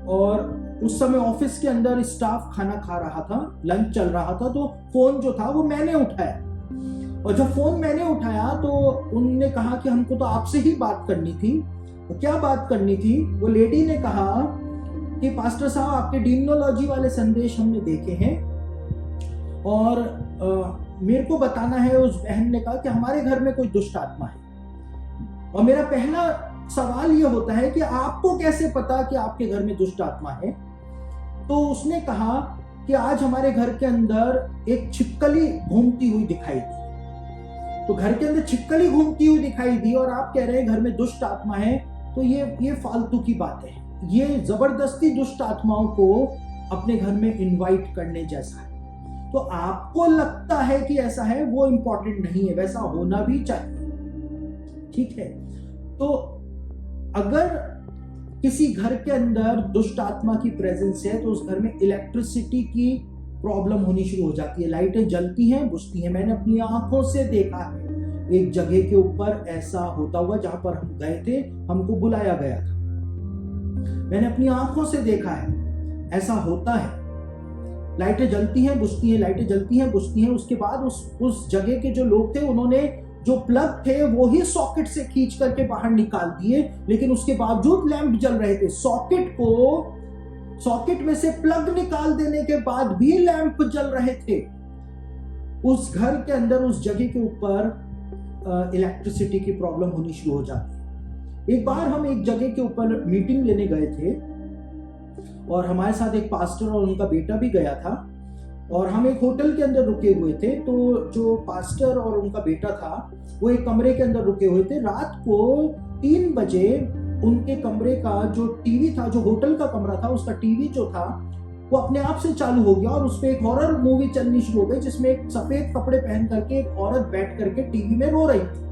और उस समय ऑफिस के अंदर स्टाफ खाना खा रहा था, लंच चल रहा था, तो फोन जो था वो मैंने उठाया। और जब फोन मैंने उठाया तो उन्होंने कहा कि हमको तो आपसे ही बात करनी थी। तो क्या बात करनी थी? वो लेडी ने कहा कि पास्टर साहब आपके डिमोनोलॉजी वाले संदेश हमने देखे हैं और मेरे को बताना है। उस बहन ने कहा कि हमारे घर में कोई दुष्ट आत्मा है। और मेरा पहला सवाल ये होता है कि आपको कैसे पता कि आपके घर में दुष्ट आत्मा है? तो उसने कहा कि आज हमारे घर के अंदर एक छिपकली घूमती हुई दिखाई दी। तो घर के अंदर छिपकली घूमती हुई दिखाई दी और आप कह रहे हैं घर में दुष्ट आत्मा है, तो ये फालतू की बातें हैं। ये जबरदस्ती दुष्ट आत्माओं को अपने घर में इनवाइट करने जैसा है। तो आपको लगता है कि ऐसा है, वो इंपॉर्टेंट नहीं है, वैसा होना भी चाहिए। ठीक है, तो अगर किसी घर के अंदर दुष्ट आत्मा की प्रेजेंस है तो उस घर में इलेक्ट्रिसिटी की प्रॉब्लम होनी शुरू हो जाती है। लाइटें जलती हैं, बुझती हैं। मैंने अपनी आंखों से देखा है एक जगह के ऊपर ऐसा होता हुआ, जहां पर हम गए थे, हमको बुलाया गया था। मैंने अपनी आंखों से देखा है ऐसा होता है। लाइटें जलती हैं, बुझती हैं, लाइटें जलती हैं, बुझती हैं। उसके बाद उस जगह के जो लोग थे, उन्होंने जो प्लग थे वो ही सॉकेट से खींच करके बाहर निकाल दिए, लेकिन उसके बावजूद लैंप जल रहे थे। सॉकेट में से प्लग निकाल देने के बाद भी लैंप जल रहे थे। उस घर के अंदर, उस जगह के ऊपर इलेक्ट्रिसिटी की प्रॉब्लम होनी शुरू हो जाती है। एक बार हम एक जगह के ऊपर मीटिंग लेने गए थे और हमारे साथ एक पास्टर और उनका बेटा भी गया था, और हम एक होटल के अंदर रुके हुए थे। तो जो पास्टर और उनका बेटा था वो एक कमरे के अंदर रुके हुए थे। रात को 3 बजे उनके कमरे का जो टीवी था, जो होटल का कमरा था, उसका टीवी जो था वो अपने आप से चालू हो गया और उस पर एक हॉरर मूवी चलनी शुरू हो गई, जिसमें एक सफेद कपड़े पहन करके एक औरत बैठ करके टीवी में रो रही थी।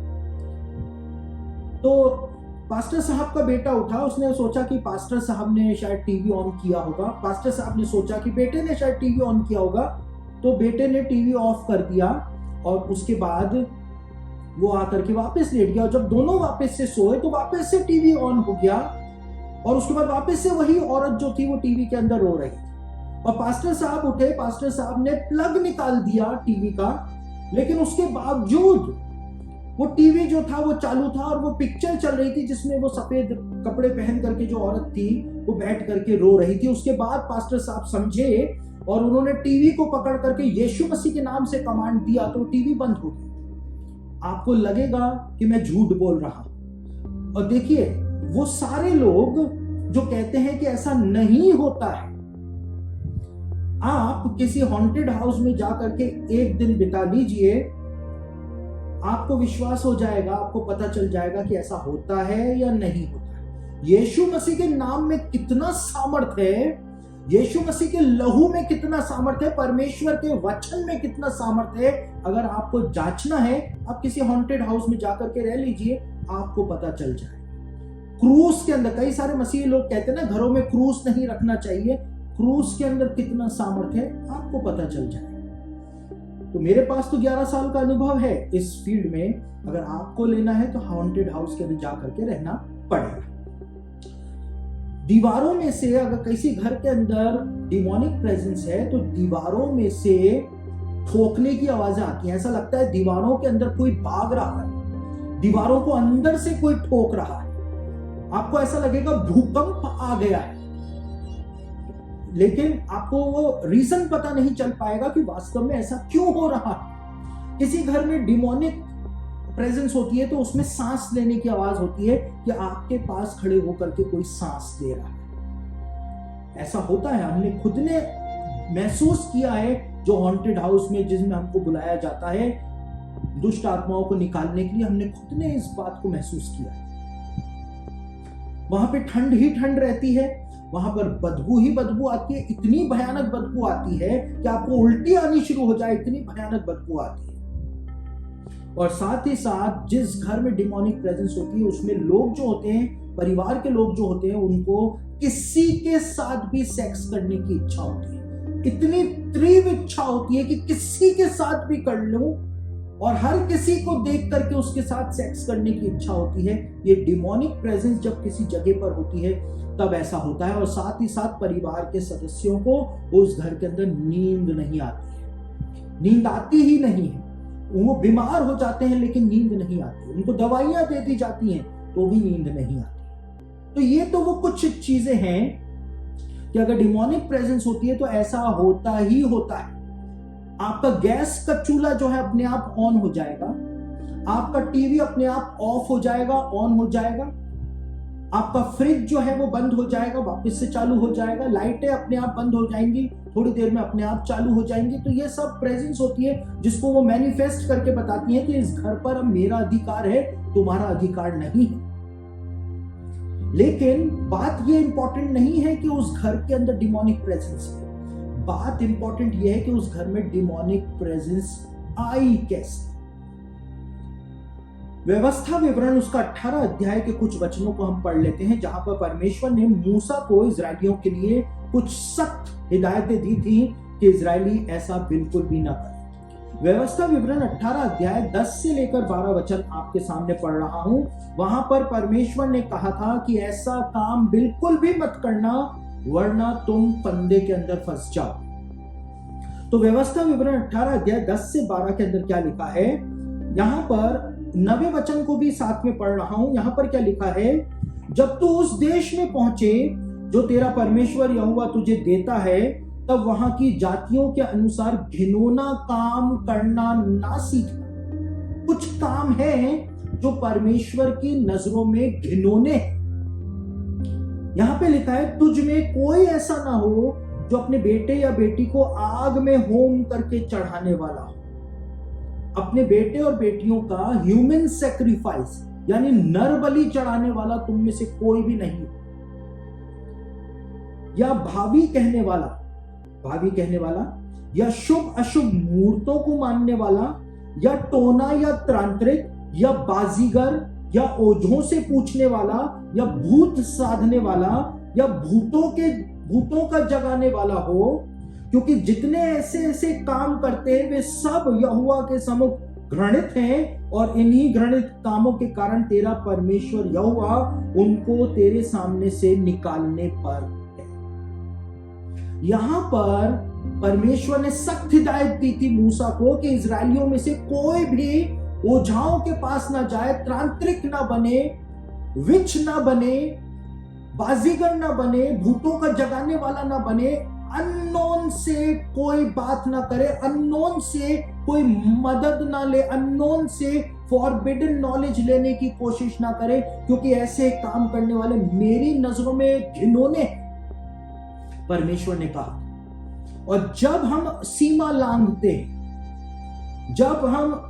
तो पास्टर साहब का बेटा उठा, उसने सोचा कि पास्टर साहब ने शायद टीवी ऑन किया होगा। पास्टर साहब ने सोचा कि बेटे ने शायद टीवी ऑन किया होगा, तो बेटे ने टीवी ऑफ कर दिया और उसके बाद वो आकर के वापस लेट गया। और जब दोनों वापस से सोए तो वापस से टीवी ऑन हो गया और उसके बाद वापस से वही औरत जो थी वो टीवी के अंदर रो रही थी। और पास्टर साहब उठे, पास्टर साहब ने प्लग निकाल दिया टीवी का, लेकिन उसके बावजूद वो टीवी जो था वो चालू था और वो पिक्चर चल रही थी जिसमें वो सफेद कपड़े पहन करके जो औरत थी वो बैठ करके रो रही थी। उसके बाद पास्टर साहब समझे और उन्होंने टीवी को पकड़ करके यीशु मसीह के नाम से कमांड दिया, तो टीवी बंद हो गई। आपको लगेगा कि मैं झूठ बोल रहा हूं, और देखिए वो सारे लोग जो कहते हैं कि ऐसा नहीं होता है, आप किसी हॉन्टेड हाउस में जाकर के एक दिन बिता लीजिए, आपको विश्वास हो जाएगा, आपको पता चल जाएगा कि ऐसा होता है या नहीं होता है। यीशु मसीह के नाम में कितना सामर्थ है, यीशु मसीह के लहू में कितना सामर्थ है, परमेश्वर के वचन में कितना सामर्थ है। अगर आपको जांचना है, आप किसी हॉन्टेड हाउस में जाकर के रह लीजिए, आपको पता चल जाएगा। क्रूस के अंदर, कई सारे मसीही लोग कहते हैं ना घरों में क्रूस नहीं रखना चाहिए, क्रूस के अंदर कितना सामर्थ है आपको पता चल जाएगा। तो मेरे पास तो 11 साल का अनुभव है इस फील्ड में। अगर आपको लेना है तो हॉन्टेड हाउस के अंदर जाकर के रहना पड़ेगा। दीवारों में से अगर किसी घर के अंदर डिमोनिक प्रेजेंस है तो दीवारों में से ठोकने की आवाजें आती हैं। ऐसा लगता है दीवारों के अंदर कोई भाग रहा है, दीवारों को अंदर से कोई ठोक रहा है। आपको ऐसा लगेगा भूकंप आ गया है, लेकिन आपको वो रीजन पता नहीं चल पाएगा कि वास्तव में ऐसा क्यों हो रहा है। किसी घर में डिमोनिक प्रेजेंस होती है तो उसमें सांस लेने की आवाज होती है कि आपके पास खड़े होकर के कोई सांस ले रहा है। ऐसा होता है, हमने खुद ने महसूस किया है। जो हॉन्टेड हाउस में जिसमें हमको बुलाया जाता है दुष्ट आत्माओं को निकालने के लिए, हमने खुद ने इस बात को महसूस किया है। वहां पे ठंड ही ठंड रहती है, वहां पर बदबू ही बदबू आती है, इतनी भयानक बदबू आती है कि आपको उल्टी आनी शुरू हो जाए, इतनी भयानक बदबू आती है। और साथ ही साथ जिस घर में डिमोनिक प्रेजेंस होती है उसमें लोग जो होते हैं, परिवार के लोग जो होते हैं, उनको किसी के साथ भी सेक्स करने की इच्छा होती है। इतनी तीव्र इच्छा होती है कि किसी के साथ भी कर लूं, और हर किसी को देख करके उसके साथ सेक्स करने की इच्छा होती है। ये डिमोनिक प्रेजेंस जब किसी जगह पर होती है तब ऐसा होता है। और साथ ही साथ परिवार के सदस्यों को उस घर के अंदर नींद नहीं आती है, नींद आती ही नहीं है। वो बीमार हो जाते हैं लेकिन नींद नहीं आती, उनको दवाइयां दे दी जाती हैं तो भी नींद नहीं आती। तो ये तो वो कुछ चीजें हैं कि अगर डिमोनिक प्रेजेंस होती है तो ऐसा होता ही होता है। आपका गैस का चूल्हा जो है अपने आप ऑन हो जाएगा, आपका टीवी अपने आप ऑफ हो जाएगा, ऑन हो जाएगा। आपका फ्रिज जो है वो बंद हो जाएगा, वापस से चालू हो जाएगा, लाइटें अपने आप बंद हो जाएंगी, थोड़ी देर में अपने आप चालू हो जाएंगी। तो ये सब प्रेजेंस होती है जिसको वो मैनिफेस्ट करके बताती है कि इस घर पर अब मेरा अधिकार है, तुम्हारा अधिकार नहीं है। लेकिन बात ये इंपॉर्टेंट नहीं है कि उस घर के अंदर डिमोनिक प्रेजेंस है, बात इंपॉर्टेंट ये है कि उस घर में डिमोनिक प्रेजेंस आई कैसे। व्यवस्था विवरण उसका 18 अध्याय के कुछ वचनों को हम पढ़ लेते हैं, जहां पर परमेश्वर ने मूसा को इजरायलियों के लिए कुछ सख्त हिदायतें दी थी कि इजरायली ऐसा बिल्कुल भी ना करें। व्यवस्था विवरण 18 अध्याय 10 से लेकर 12 वचन आपके सामने पढ़ रहा हूं। वहां पर परमेश्वर ने कहा था कि ऐसा काम बिल्कुल भी मत करना, वरना तुम फंदे के अंदर फंस जाओ। तो व्यवस्था विवरण 18 अध्याय 10 से 12 के अंदर क्या लिखा है, यहां पर 9वें वचन को भी साथ में पढ़ रहा हूं। यहां पर क्या लिखा है, जब तू उस देश में पहुंचे जो तेरा परमेश्वर यहोवा तुझे देता है, तब वहां की जातियों के अनुसार घिनौना काम करना ना सीखना। कुछ काम है जो परमेश्वर की नजरों में घिनौने। यहां पे लिखा है, तुझ में कोई ऐसा ना हो जो अपने बेटे या बेटी को आग में होम करके चढ़ाने वाला हो। अपने बेटे और बेटियों का ह्यूमन सैक्रिफाइस यानी नर बलि चढ़ाने वाला तुम में से कोई भी नहीं, या भावी कहने वाला, या शुभ अशुभ मूर्तों को मानने वाला, या टोना या तांत्रिक, या बाजीगर, या ओझों से पूछने वाला, या भूत साधने वाला, या भूतों का जगाने वाला हो, क्योंकि जितने ऐसे काम करते हैं वे सब यहोवा के सम्मुख घृणित हैं, और इन्हीं घृणित कामों के कारण तेरा परमेश्वर यहोवा उनको तेरे सामने से निकालने पर है। यहां पर परमेश्वर ने सख्त हिदायत दी थी मूसा को कि इजरायलियों में से कोई भी ओझाओं के पास ना जाए, तांत्रिक ना बने, विच ना बने, बाजीगर ना बने, भूतों का जगाने वाला ना बने, अननोन से कोई बात ना करे, अननोन से कोई मदद ना ले, अननोन से फॉरबिडन नॉलेज लेने की कोशिश ना करे, क्योंकि ऐसे काम करने वाले मेरी नजरों में घिनौने, परमेश्वर ने कहा। और जब हम सीमा लांघते हैं, जब हम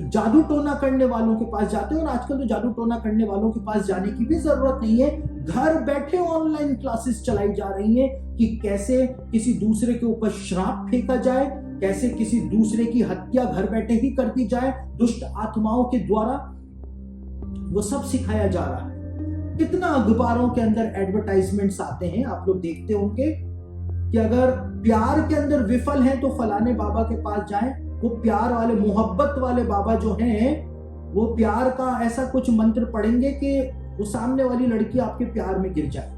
जादू टोना करने वालों के पास जाते हैं, और आजकल तो जादू टोना करने वालों के पास जाने की भी जरूरत नहीं है, घर बैठे ऑनलाइन क्लासेस चलाई जा रही हैं कि कैसे किसी दूसरे के ऊपर श्राप फेंका जाए, कैसे किसी दूसरे की हत्या घर बैठे ही कर दी जाए दुष्ट आत्माओं के द्वारा, वो सब सिखाया जा रहा है। कितना अखबारों के अंदर एडवर्टाइजमेंट्स आते हैं, आप लोग देखते होंगे कि अगर प्यार के अंदर विफल हैं तो फलाने बाबा के पास जाएं। वो प्यार वाले, मोहब्बत वाले बाबा जो हैं, वो प्यार का ऐसा कुछ मंत्र पढ़ेंगे कि वो सामने वाली लड़की आपके प्यार में गिर जाए,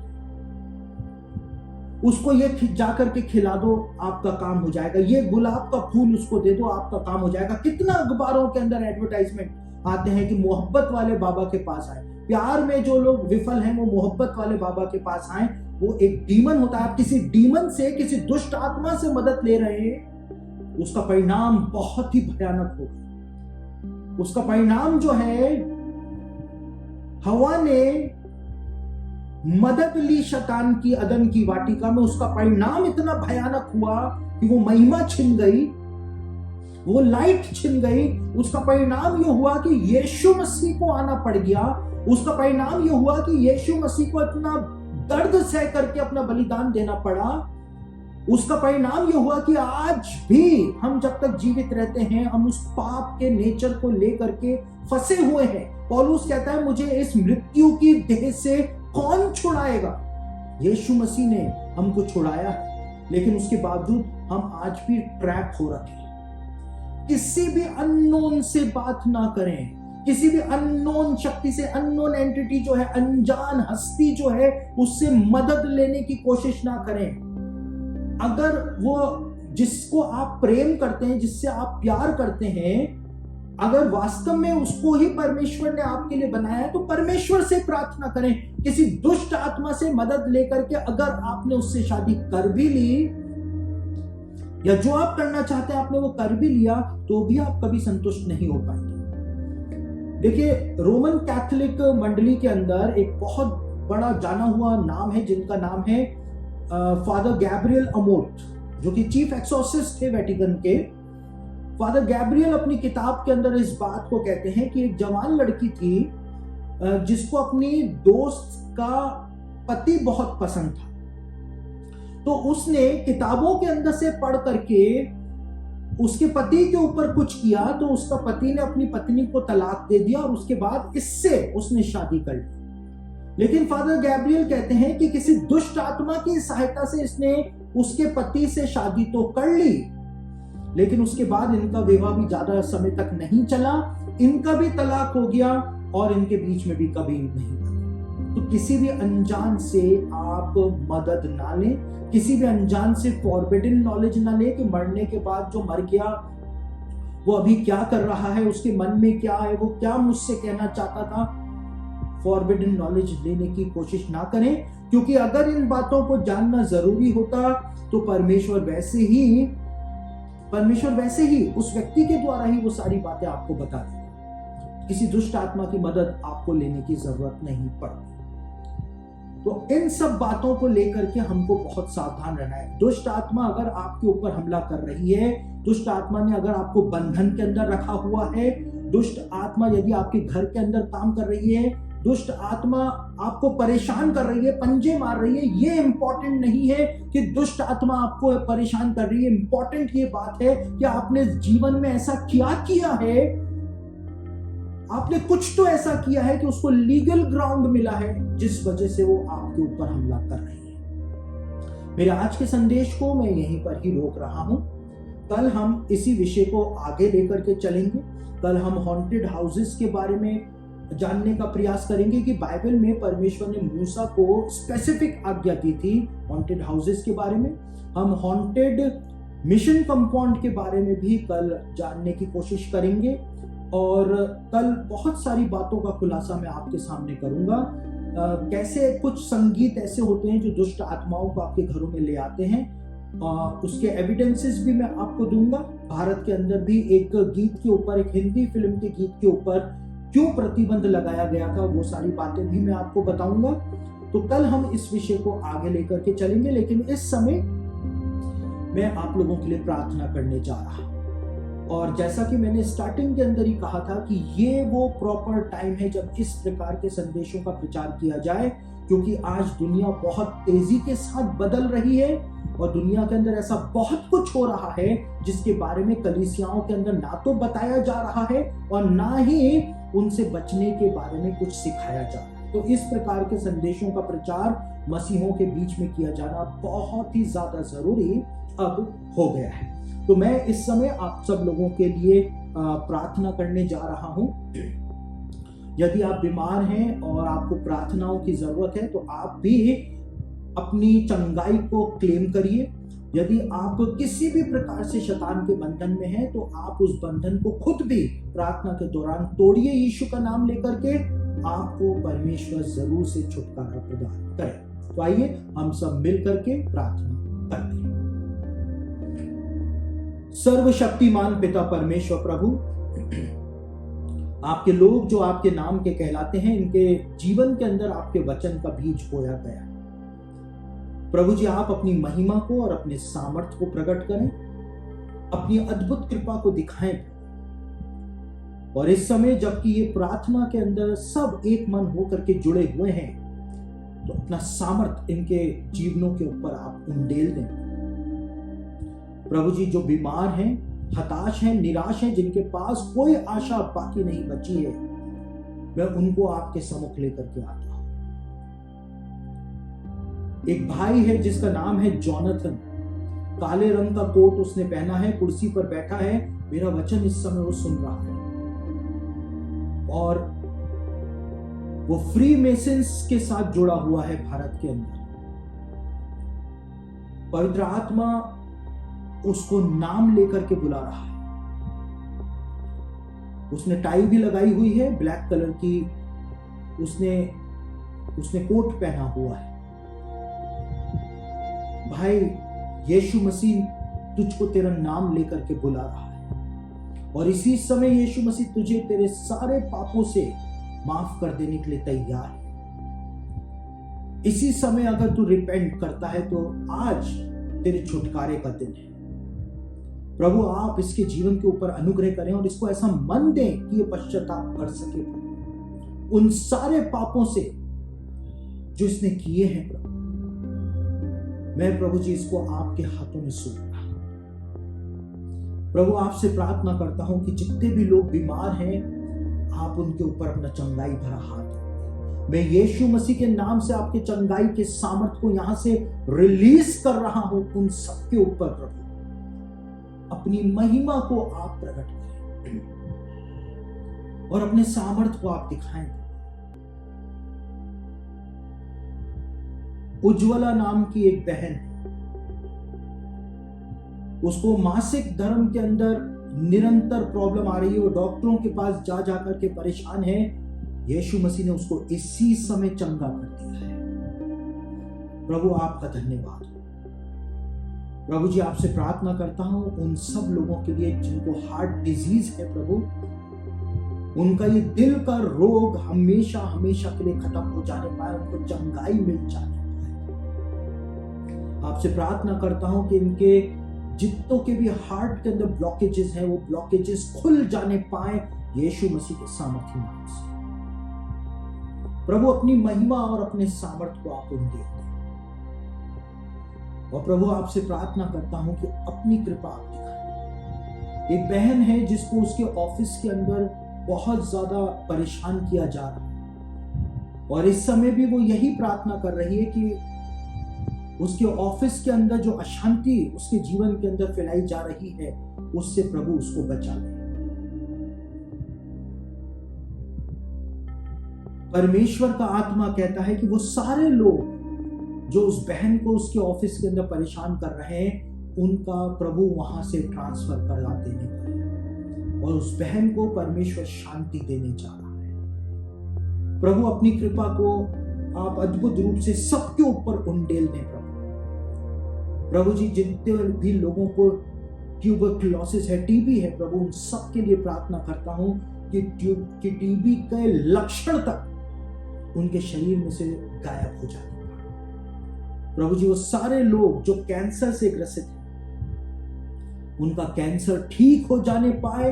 उसको ये जाकर के खिला दो, आपका काम हो जाएगा, ये गुलाब का फूल उसको दे दो, आपका काम हो जाएगा। कितना अखबारों के अंदर एडवर्टाइजमेंट आते हैं कि मोहब्बत वाले बाबा के पास आए। प्यार में जो लोग विफल हैं वो मोहब्बत वाले बाबा के पास आए। वो एक डीमन होता है, आप किसी डीमन से, किसी दुष्ट आत्मा से मदद ले रहे हैं, उसका परिणाम बहुत ही भयानक होगा। उसका परिणाम जो है, हवा ने मदद ली शैतान की अदन की वाटिका में, उसका परिणाम इतना भयानक हुआ कि वो महिमा छिन गई, वो लाइट छिन गई। उसका परिणाम यह हुआ कि यीशु मसीह को आना पड़ गया। उसका परिणाम यह हुआ कि यीशु मसीह को इतना दर्द सह करके अपना बलिदान देना पड़ा। उसका परिणाम यह हुआ कि आज भी हम जब तक जीवित रहते हैं, हम उस पाप के नेचर को लेकर के फंसे हुए हैं। पौलुस कहता है, मुझे इस मृत्यु की देह से कौन छुड़ाएगा? यीशु मसीह ने हमको छुड़ाया है, लेकिन उसके बावजूद हम आज भी ट्रैप हो रखे हैं। किसी भी अननोन से बात ना करें, किसी भी अननोन शक्ति से, अननोन एंटिटी जो है, अनजान हस्ती जो है, उससे मदद लेने की कोशिश ना करें। अगर वो जिसको आप प्रेम करते हैं, जिससे आप प्यार करते हैं, अगर वास्तव में उसको ही परमेश्वर ने आपके लिए बनाया है, तो परमेश्वर से प्रार्थना करें। किसी दुष्ट आत्मा से मदद लेकर के अगर आपने उससे शादी कर भी ली, या जो आप करना चाहते हैं आपने वो कर भी लिया, तो भी आप कभी संतुष्ट नहीं हो पाएंगे। देखिए, रोमन कैथोलिक मंडली के अंदर एक बहुत बड़ा जाना हुआ नाम है, जिनका नाम है फादर गैब्रियल अमोट, जो कि चीफ एक्सोर्सिस्ट थे वेटिकन के। फादर गैब्रियल अपनी किताब के अंदर इस बात को कहते हैं कि एक जवान लड़की थी जिसको अपनी दोस्त का पति बहुत पसंद था। तो उसने किताबों के अंदर से पढ़ करके उसके पति के ऊपर कुछ किया, तो उसका पति ने अपनी पत्नी को तलाक दे दिया और उसके बाद इससे उसने शादी कर ली। लेकिन फादर गैब्रियल कहते हैं कि किसी दुष्ट आत्मा की सहायता से इसने उसके पति से शादी तो कर ली, लेकिन उसके बाद इनका विवाह भी ज्यादा समय तक नहीं चला, इनका भी तलाक हो गया और इनके बीच में भी कभी नहीं बनी। तो किसी भी अनजान से आप मदद ना लें, किसी भी अनजान से फॉरबिडन नॉलेज ना लें कि मरने के बाद जो मर गया वो अभी क्या कर रहा है, उसके मन में क्या है, वो क्या मुझसे कहना चाहता था। फॉरबिडन नॉलेज लेने की कोशिश ना करें, क्योंकि अगर इन बातों को जानना जरूरी होता तो परमेश्वर वैसे ही उस व्यक्ति के द्वारा ही वो सारी बातें आपको बता देते। किसी दुष्ट आत्मा की मदद आपको लेने की जरूरत नहीं पड़ती। तो इन सब बातों को लेकर के हमको बहुत सावधान रहना है। दुष्ट आत्मा अगर आपके ऊपर हमला कर रही है, दुष्ट आत्मा ने अगर आपको बंधन के अंदर रखा हुआ है, दुष्ट आत्मा यदि आपके घर के अंदर काम कर रही है, दुष्ट आत्मा आपको परेशान कर रही है, पंजे मार रही है, ये इंपॉर्टेंट नहीं है कि दुष्ट आत्मा आपको परेशान कर रही है। इंपॉर्टेंट ये बात है कि आपने जीवन में ऐसा क्या किया है, आपने कुछ तो ऐसा किया है कि उसको लीगल ग्राउंड मिला है जिस वजह से वो आपके ऊपर हमला कर रही है। मेरे आज के संदेश को मैं यहीं पर ही रोक रहा हूं। कल हम इसी विषय को आगे लेकर के चलेंगे। कल हम हॉन्टेड हाउसेस के बारे में जानने का प्रयास करेंगे कि बाइबल में परमेश्वर ने मूसा को स्पेसिफिक आज्ञा दी थी हॉन्टेड हाउसेस के बारे में। हम हॉन्टेड मिशन कंपाउंड के बारे में भी कल जानने की कोशिश करेंगे और कल बहुत सारी बातों का खुलासा मैं आपके सामने करूंगा। कैसे कुछ संगीत ऐसे होते हैं जो दुष्ट आत्माओं को आपके घरों में ले आते हैं, उसके एविडेंसेस भी मैं आपको दूंगा। भारत के अंदर भी एक गीत के ऊपर, एक हिंदी फिल्म के गीत के ऊपर क्यों प्रतिबंध लगाया गया था, वो सारी बातें भी मैं आपको बताऊंगा। तो कल हम इस विषय को आगे लेकर के चलेंगे, लेकिन इस समय मैं आप लोगों के लिए प्रार्थना करने जा रहा हूं। और जैसा कि मैंने स्टार्टिंग के अंदर ही कहा था कि ये वो प्रॉपर टाइम है जब इस प्रकार के संदेशों का प्रचार किया जाए, क्योंकि आज दुनिया बहुत तेजी के साथ बदल रही है और दुनिया के अंदर ऐसा बहुत कुछ हो रहा है जिसके बारे में कलीसियाओं के अंदर ना तो बताया जा रहा है और ना ही उनसे बचने के बारे में कुछ सिखाया जा रहा है। तो इस प्रकार के संदेशों का प्रचार मसीहों के बीच में किया जाना बहुत ही ज्यादा जरूरी अब हो गया है। तो मैं इस समय आप सब लोगों के लिए प्रार्थना करने जा रहा हूं। यदि आप बीमार हैं और आपको प्रार्थनाओं की जरूरत है तो आप भी अपनी चंगाई को क्लेम करिए। यदि आप किसी भी प्रकार से शैतान के बंधन में हैं तो आप उस बंधन को खुद भी प्रार्थना के दौरान तोड़िए। यीशु का नाम लेकर के आपको परमेश्वर जरूर से छुटकारा प्रदान करे। तो आइए हम सब मिल करके प्रार्थना करते हैं। सर्वशक्तिमान पिता परमेश्वर प्रभु, आपके लोग जो आपके नाम के कहलाते हैं, इनके जीवन के अंदर आपके वचन का बीज बोया गया। प्रभु जी, आप अपनी महिमा को और अपने सामर्थ्य को प्रकट करें, अपनी अद्भुत कृपा को दिखाएं। और इस समय जबकि ये प्रार्थना के अंदर सब एक मन होकर के जुड़े हुए हैं, तो अपना सामर्थ्य इनके जीवनों के ऊपर आप उंडेल दें। प्रभु जी, जो बीमार हैं, हताश हैं, निराश हैं, जिनके पास कोई आशा बाकी नहीं बची है, मैं उनको आपके सम्मुख लेकर के आता हूं। एक भाई है जिसका नाम है जॉनथन, काले रंग का कोट उसने पहना है, कुर्सी पर बैठा है, मेरा वचन इस समय वो सुन रहा है और वो फ्री मेसन्स के साथ जुड़ा हुआ है भारत के अंदर। पवित्र आत्मा उसको नाम लेकर के बुला रहा है। उसने टाई भी लगाई हुई है ब्लैक कलर की, उसने कोट पहना हुआ है। भाई, यीशु मसीह तुझको तेरा नाम लेकर के बुला रहा है और इसी समय यीशु मसीह तुझे तेरे सारे पापों से माफ कर देने के लिए तैयार है। इसी समय अगर तू रिपेंट करता है तो आज तेरे छुटकारे का दिन है। प्रभु आप इसके जीवन के ऊपर अनुग्रह करें और इसको ऐसा मन दें कि ये पश्चाताप कर सके उन सारे पापों से जो इसने किए हैं। प्रभु मैं प्रभु जी इसको आपके हाथों में सौंप रहा हूं। प्रभु आपसे प्रार्थना करता हूं कि जितने भी लोग बीमार हैं आप उनके ऊपर अपना चंगाई भरा हाथ रखें। मैं यीशु मसीह के नाम से आपके चंगाई के सामर्थ को यहां से रिलीज कर रहा हूं उन सबके ऊपर। प्रभु अपनी महिमा को आप प्रकट करें और अपने सामर्थ को आप दिखाएं। उज्ज्वला नाम की एक बहन है, उसको मासिक धर्म के अंदर निरंतर प्रॉब्लम आ रही है। वो डॉक्टरों के पास जा जाकर के परेशान है। यीशु मसीह ने उसको इसी समय चंगा कर दिया है। प्रभु आपका धन्यवाद हो। प्रभु जी आपसे प्रार्थना करता हूं उन सब लोगों के लिए जिनको हार्ट डिजीज है। प्रभु उनका ये दिल का रोग हमेशा हमेशा के लिए खत्म हो जाने पाए, उनको चंगाई मिल जाने पाए। आपसे प्रार्थना करता हूं कि इनके जितनों के भी हार्ट के अंदर ब्लॉकेजेस हैं वो ब्लॉकेजेस खुल जाने पाए यीशु मसीह के सामर्थ्य नाम से। प्रभु अपनी महिमा और अपने सामर्थ्य को आप उन्हें देते। और प्रभु आपसे प्रार्थना करता हूं कि अपनी कृपा आप दिखाएं। एक बहन है जिसको उसके ऑफिस के अंदर बहुत ज्यादा परेशान किया जा रहा है और इस समय भी वो यही प्रार्थना कर रही है कि उसके ऑफिस के अंदर जो अशांति उसके जीवन के अंदर फैलाई जा रही है उससे प्रभु उसको बचा ले। परमेश्वर का आत्मा कहता है कि वो सारे लोग जो उस बहन को उसके ऑफिस के अंदर परेशान कर रहे हैं उनका प्रभु वहां से ट्रांसफर करा देने पर और उस बहन को परमेश्वर शांति देने जा रहा है। प्रभु अपनी कृपा को आप अद्भुत रूप से सबके ऊपर उंडेल दें। प्रभु जी जितने भी लोगों को ट्यूबरक्लोसिस है, टीबी है, प्रभु उन सब के लिए प्रार्थना करता हूं कि टीबी के लक्षण तक उनके शरीर में से गायब हो जाए। प्रभु जी वो सारे लोग जो कैंसर से ग्रसित हैं उनका कैंसर ठीक हो जाने पाए,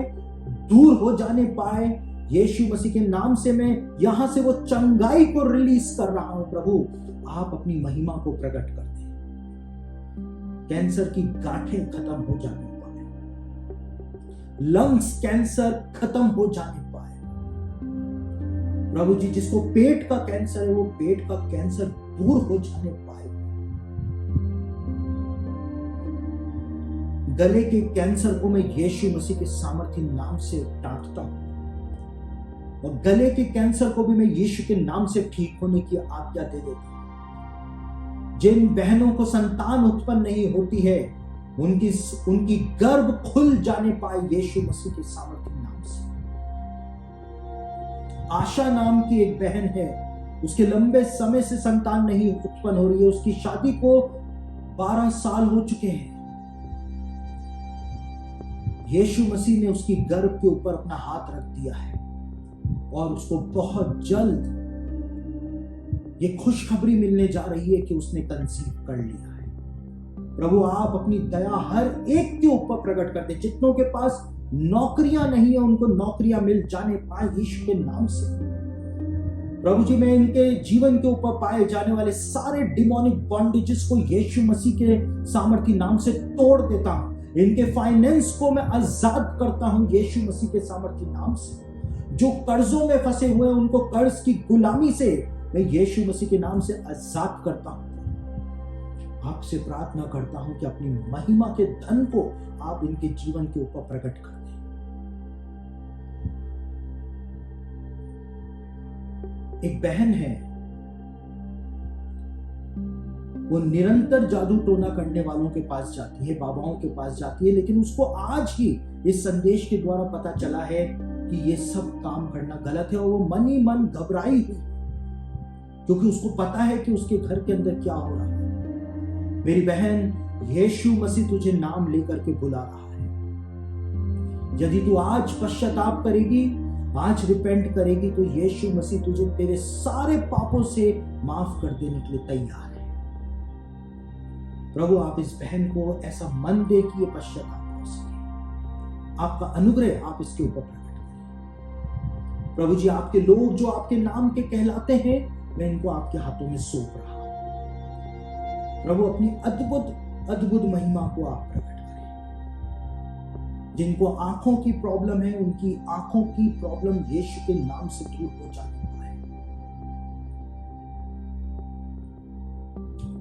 दूर हो जाने पाए। यीशु मसीह के नाम से मैं यहां से वो चंगाई को रिलीज कर रहा हूं। प्रभु आप अपनी महिमा को प्रकट कर दें। कैंसर की गांठें खत्म हो जाने पाए, लंग्स कैंसर खत्म हो जाने पाए। प्रभु जी जिसको पेट का कैंसर है वो पेट का कैंसर दूर हो जाने पाए। गले के कैंसर को मैं यीशु मसीह के सामर्थ्य नाम से डांटता हूं और गले के कैंसर को भी मैं यीशु के नाम से ठीक होने की आज्ञा दे देता हूं। जिन बहनों को संतान उत्पन्न नहीं होती है उनकी गर्भ खुल जाने पाए यीशु मसीह के सामर्थ्य नाम से। आशा नाम की एक बहन है, उसके लंबे समय से संतान नहीं उत्पन्न हो रही है। उसकी शादी को 12 साल हो चुके हैं। यीशु मसीह ने उसकी गर्भ के ऊपर अपना हाथ रख दिया है और उसको बहुत जल्द ये खुशखबरी मिलने जा रही है कि उसने कंसीव कर लिया है। प्रभु आप अपनी दया हर एक के ऊपर प्रकट कर दे। जितनों के पास नौकरियां नहीं है उनको नौकरियां मिल जाने पाए यीशु के नाम से। प्रभु जी मैं इनके जीवन के ऊपर पाए जाने वाले सारे डिमोनिक बॉन्डेजेस को यीशु मसीह के सामर्थ्य नाम से तोड़ देता हूं। इनके फाइनेंस को मैं आजाद करता हूं यीशु मसीह के सामर्थ्य नाम से। जो कर्जों में फंसे हुए हैं उनको कर्ज की गुलामी से मैं यीशु मसीह के नाम से आजाद करता हूं। आपसे प्रार्थना करता हूं कि अपनी महिमा के धन को आप इनके जीवन के ऊपर प्रकट कर दें। एक बहन है, वो निरंतर जादू टोना करने वालों के पास जाती है, बाबाओं के पास जाती है, लेकिन उसको आज ही इस संदेश के द्वारा पता चला है कि ये सब काम करना गलत है और वो मन ही मन घबराई हुई, क्योंकि उसको पता है कि उसके घर के अंदर क्या हो रहा है। मेरी बहन, यीशु मसीह तुझे नाम लेकर के बुला रहा है। यदि तू आज पश्चाताप करेगी, आज रिपेंट करेगी, तो यीशु मसीह तुझे तेरे सारे पापों से माफ कर देने के लिए तैयार है। प्रभु आप इस बहन को ऐसा मन दे कि ये पश्चाताप कर सके। आपका अनुग्रह आप इसके ऊपर प्रकट करें। प्रभु जी, आपके लोग जो आपके नाम के कहलाते हैं, मैं इनको आपके हाथों में सौंप रहा हूं। प्रभु अपनी अद्भुत अद्भुत महिमा को आप प्रकट करें। जिनको आंखों की प्रॉब्लम है, उनकी आंखों की प्रॉब्लम यीशु के नाम से दूर हो जाने पाए।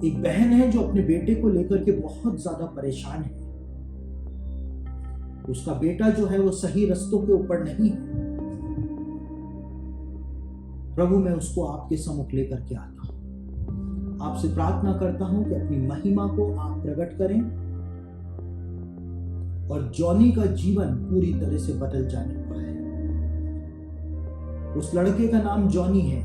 एक बहन है जो अपने बेटे को लेकर के बहुत ज्यादा परेशान है। उसका बेटा जो है वो सही रास्तों के ऊपर नहीं है। प्रभु मैं उसको आपके सम्मुख लेकर के आता हूं। आपसे प्रार्थना करता हूं कि अपनी महिमा को आप प्रकट करें और जॉनी का जीवन पूरी तरह से बदल जाने पाए। उस लड़के का नाम जॉनी है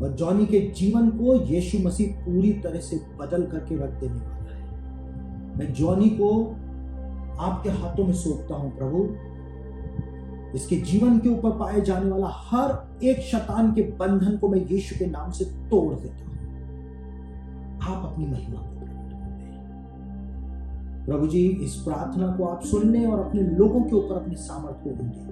और जॉनी के जीवन को यीशु मसीह पूरी तरह से बदल करके रख देने वाला है। मैं जॉनी को आपके हाथों में सौंपता हूं प्रभु। इसके जीवन के ऊपर पाए जाने वाला हर एक शैतान के बंधन को मैं यीशु के नाम से तोड़ देता हूं। आप अपनी महिमा को प्रकट कर दें प्रभु जी। इस प्रार्थना को आप सुन लें और अपने लोगों के ऊपर अपने सामर्थ को उंडेल।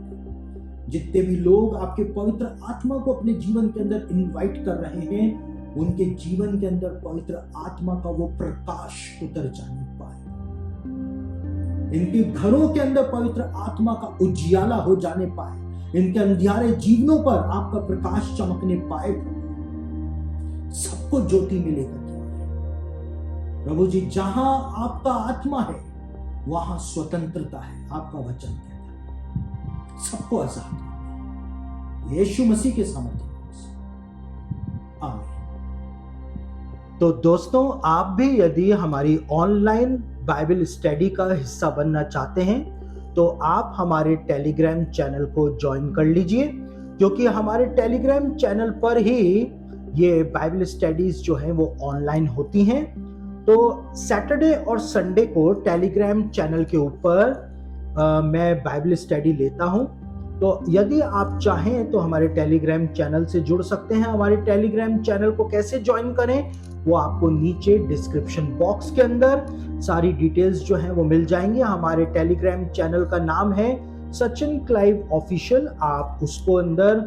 जितने भी लोग आपके पवित्र आत्मा को अपने जीवन के अंदर इनवाइट कर रहे हैं, उनके जीवन के अंदर पवित्र आत्मा का वो प्रकाश उतर जाने पाए। इनके घरों के अंदर पवित्र आत्मा का उजियाला हो जाने पाए। इनके अंधियारे जीवनों पर आपका प्रकाश चमकने पाए। सबको ज्योति में लेकर प्रभु जी, जहां आपका आत्मा है वहां स्वतंत्रता है। आपका वचन कहता है सबको आजाद कर दे यीशु मसीह के सामर्थ्य से। आमीन। तो दोस्तों, आप भी यदि हमारी ऑनलाइन बाइबल स्टडी का हिस्सा बनना चाहते हैं तो आप हमारे टेलीग्राम चैनल को ज्वाइन कर लीजिए, क्योंकि हमारे टेलीग्राम चैनल पर ही ये बाइबल स्टडीज जो हैं वो ऑनलाइन होती हैं। तो सैटरडे और संडे को टेलीग्राम चैनल के ऊपर मैं बाइबल स्टडी लेता हूं। तो यदि आप चाहें तो हमारे टेलीग्राम चैनल से जुड़ सकते हैं। हमारे टेलीग्राम चैनल को कैसे ज्वाइन करें वो आपको नीचे डिस्क्रिप्शन बॉक्स के अंदर सारी डिटेल्स जो हैं वो मिल जाएंगी। हमारे टेलीग्राम चैनल का नाम है सचिन क्लाइव ऑफिशियल। आप उसको अंदर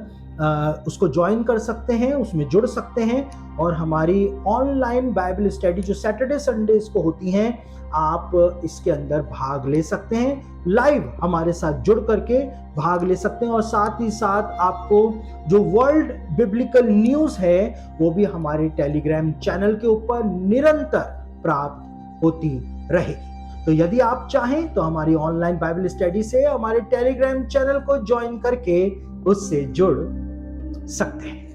उसको ज्वाइन कर सकते हैं, उसमें जुड़ सकते हैं और हमारी ऑनलाइन बाइबल स्टडी जो सैटरडे संडे को होती हैं, आप इसके अंदर भाग ले सकते हैं। लाइव हमारे साथ जुड़ करके भाग ले सकते हैं और साथ ही साथ आपको जो वर्ल्ड बिब्लिकल न्यूज़ है वो भी हमारे टेलीग्राम चैनल के ऊपर निरंतर प्राप्त होती रहेगी। तो यदि आप चाहें तो हमारी ऑनलाइन बाइबल स्टडी से हमारे टेलीग्राम चैनल को ज्वाइन करके उससे जुड़ सकते हैं।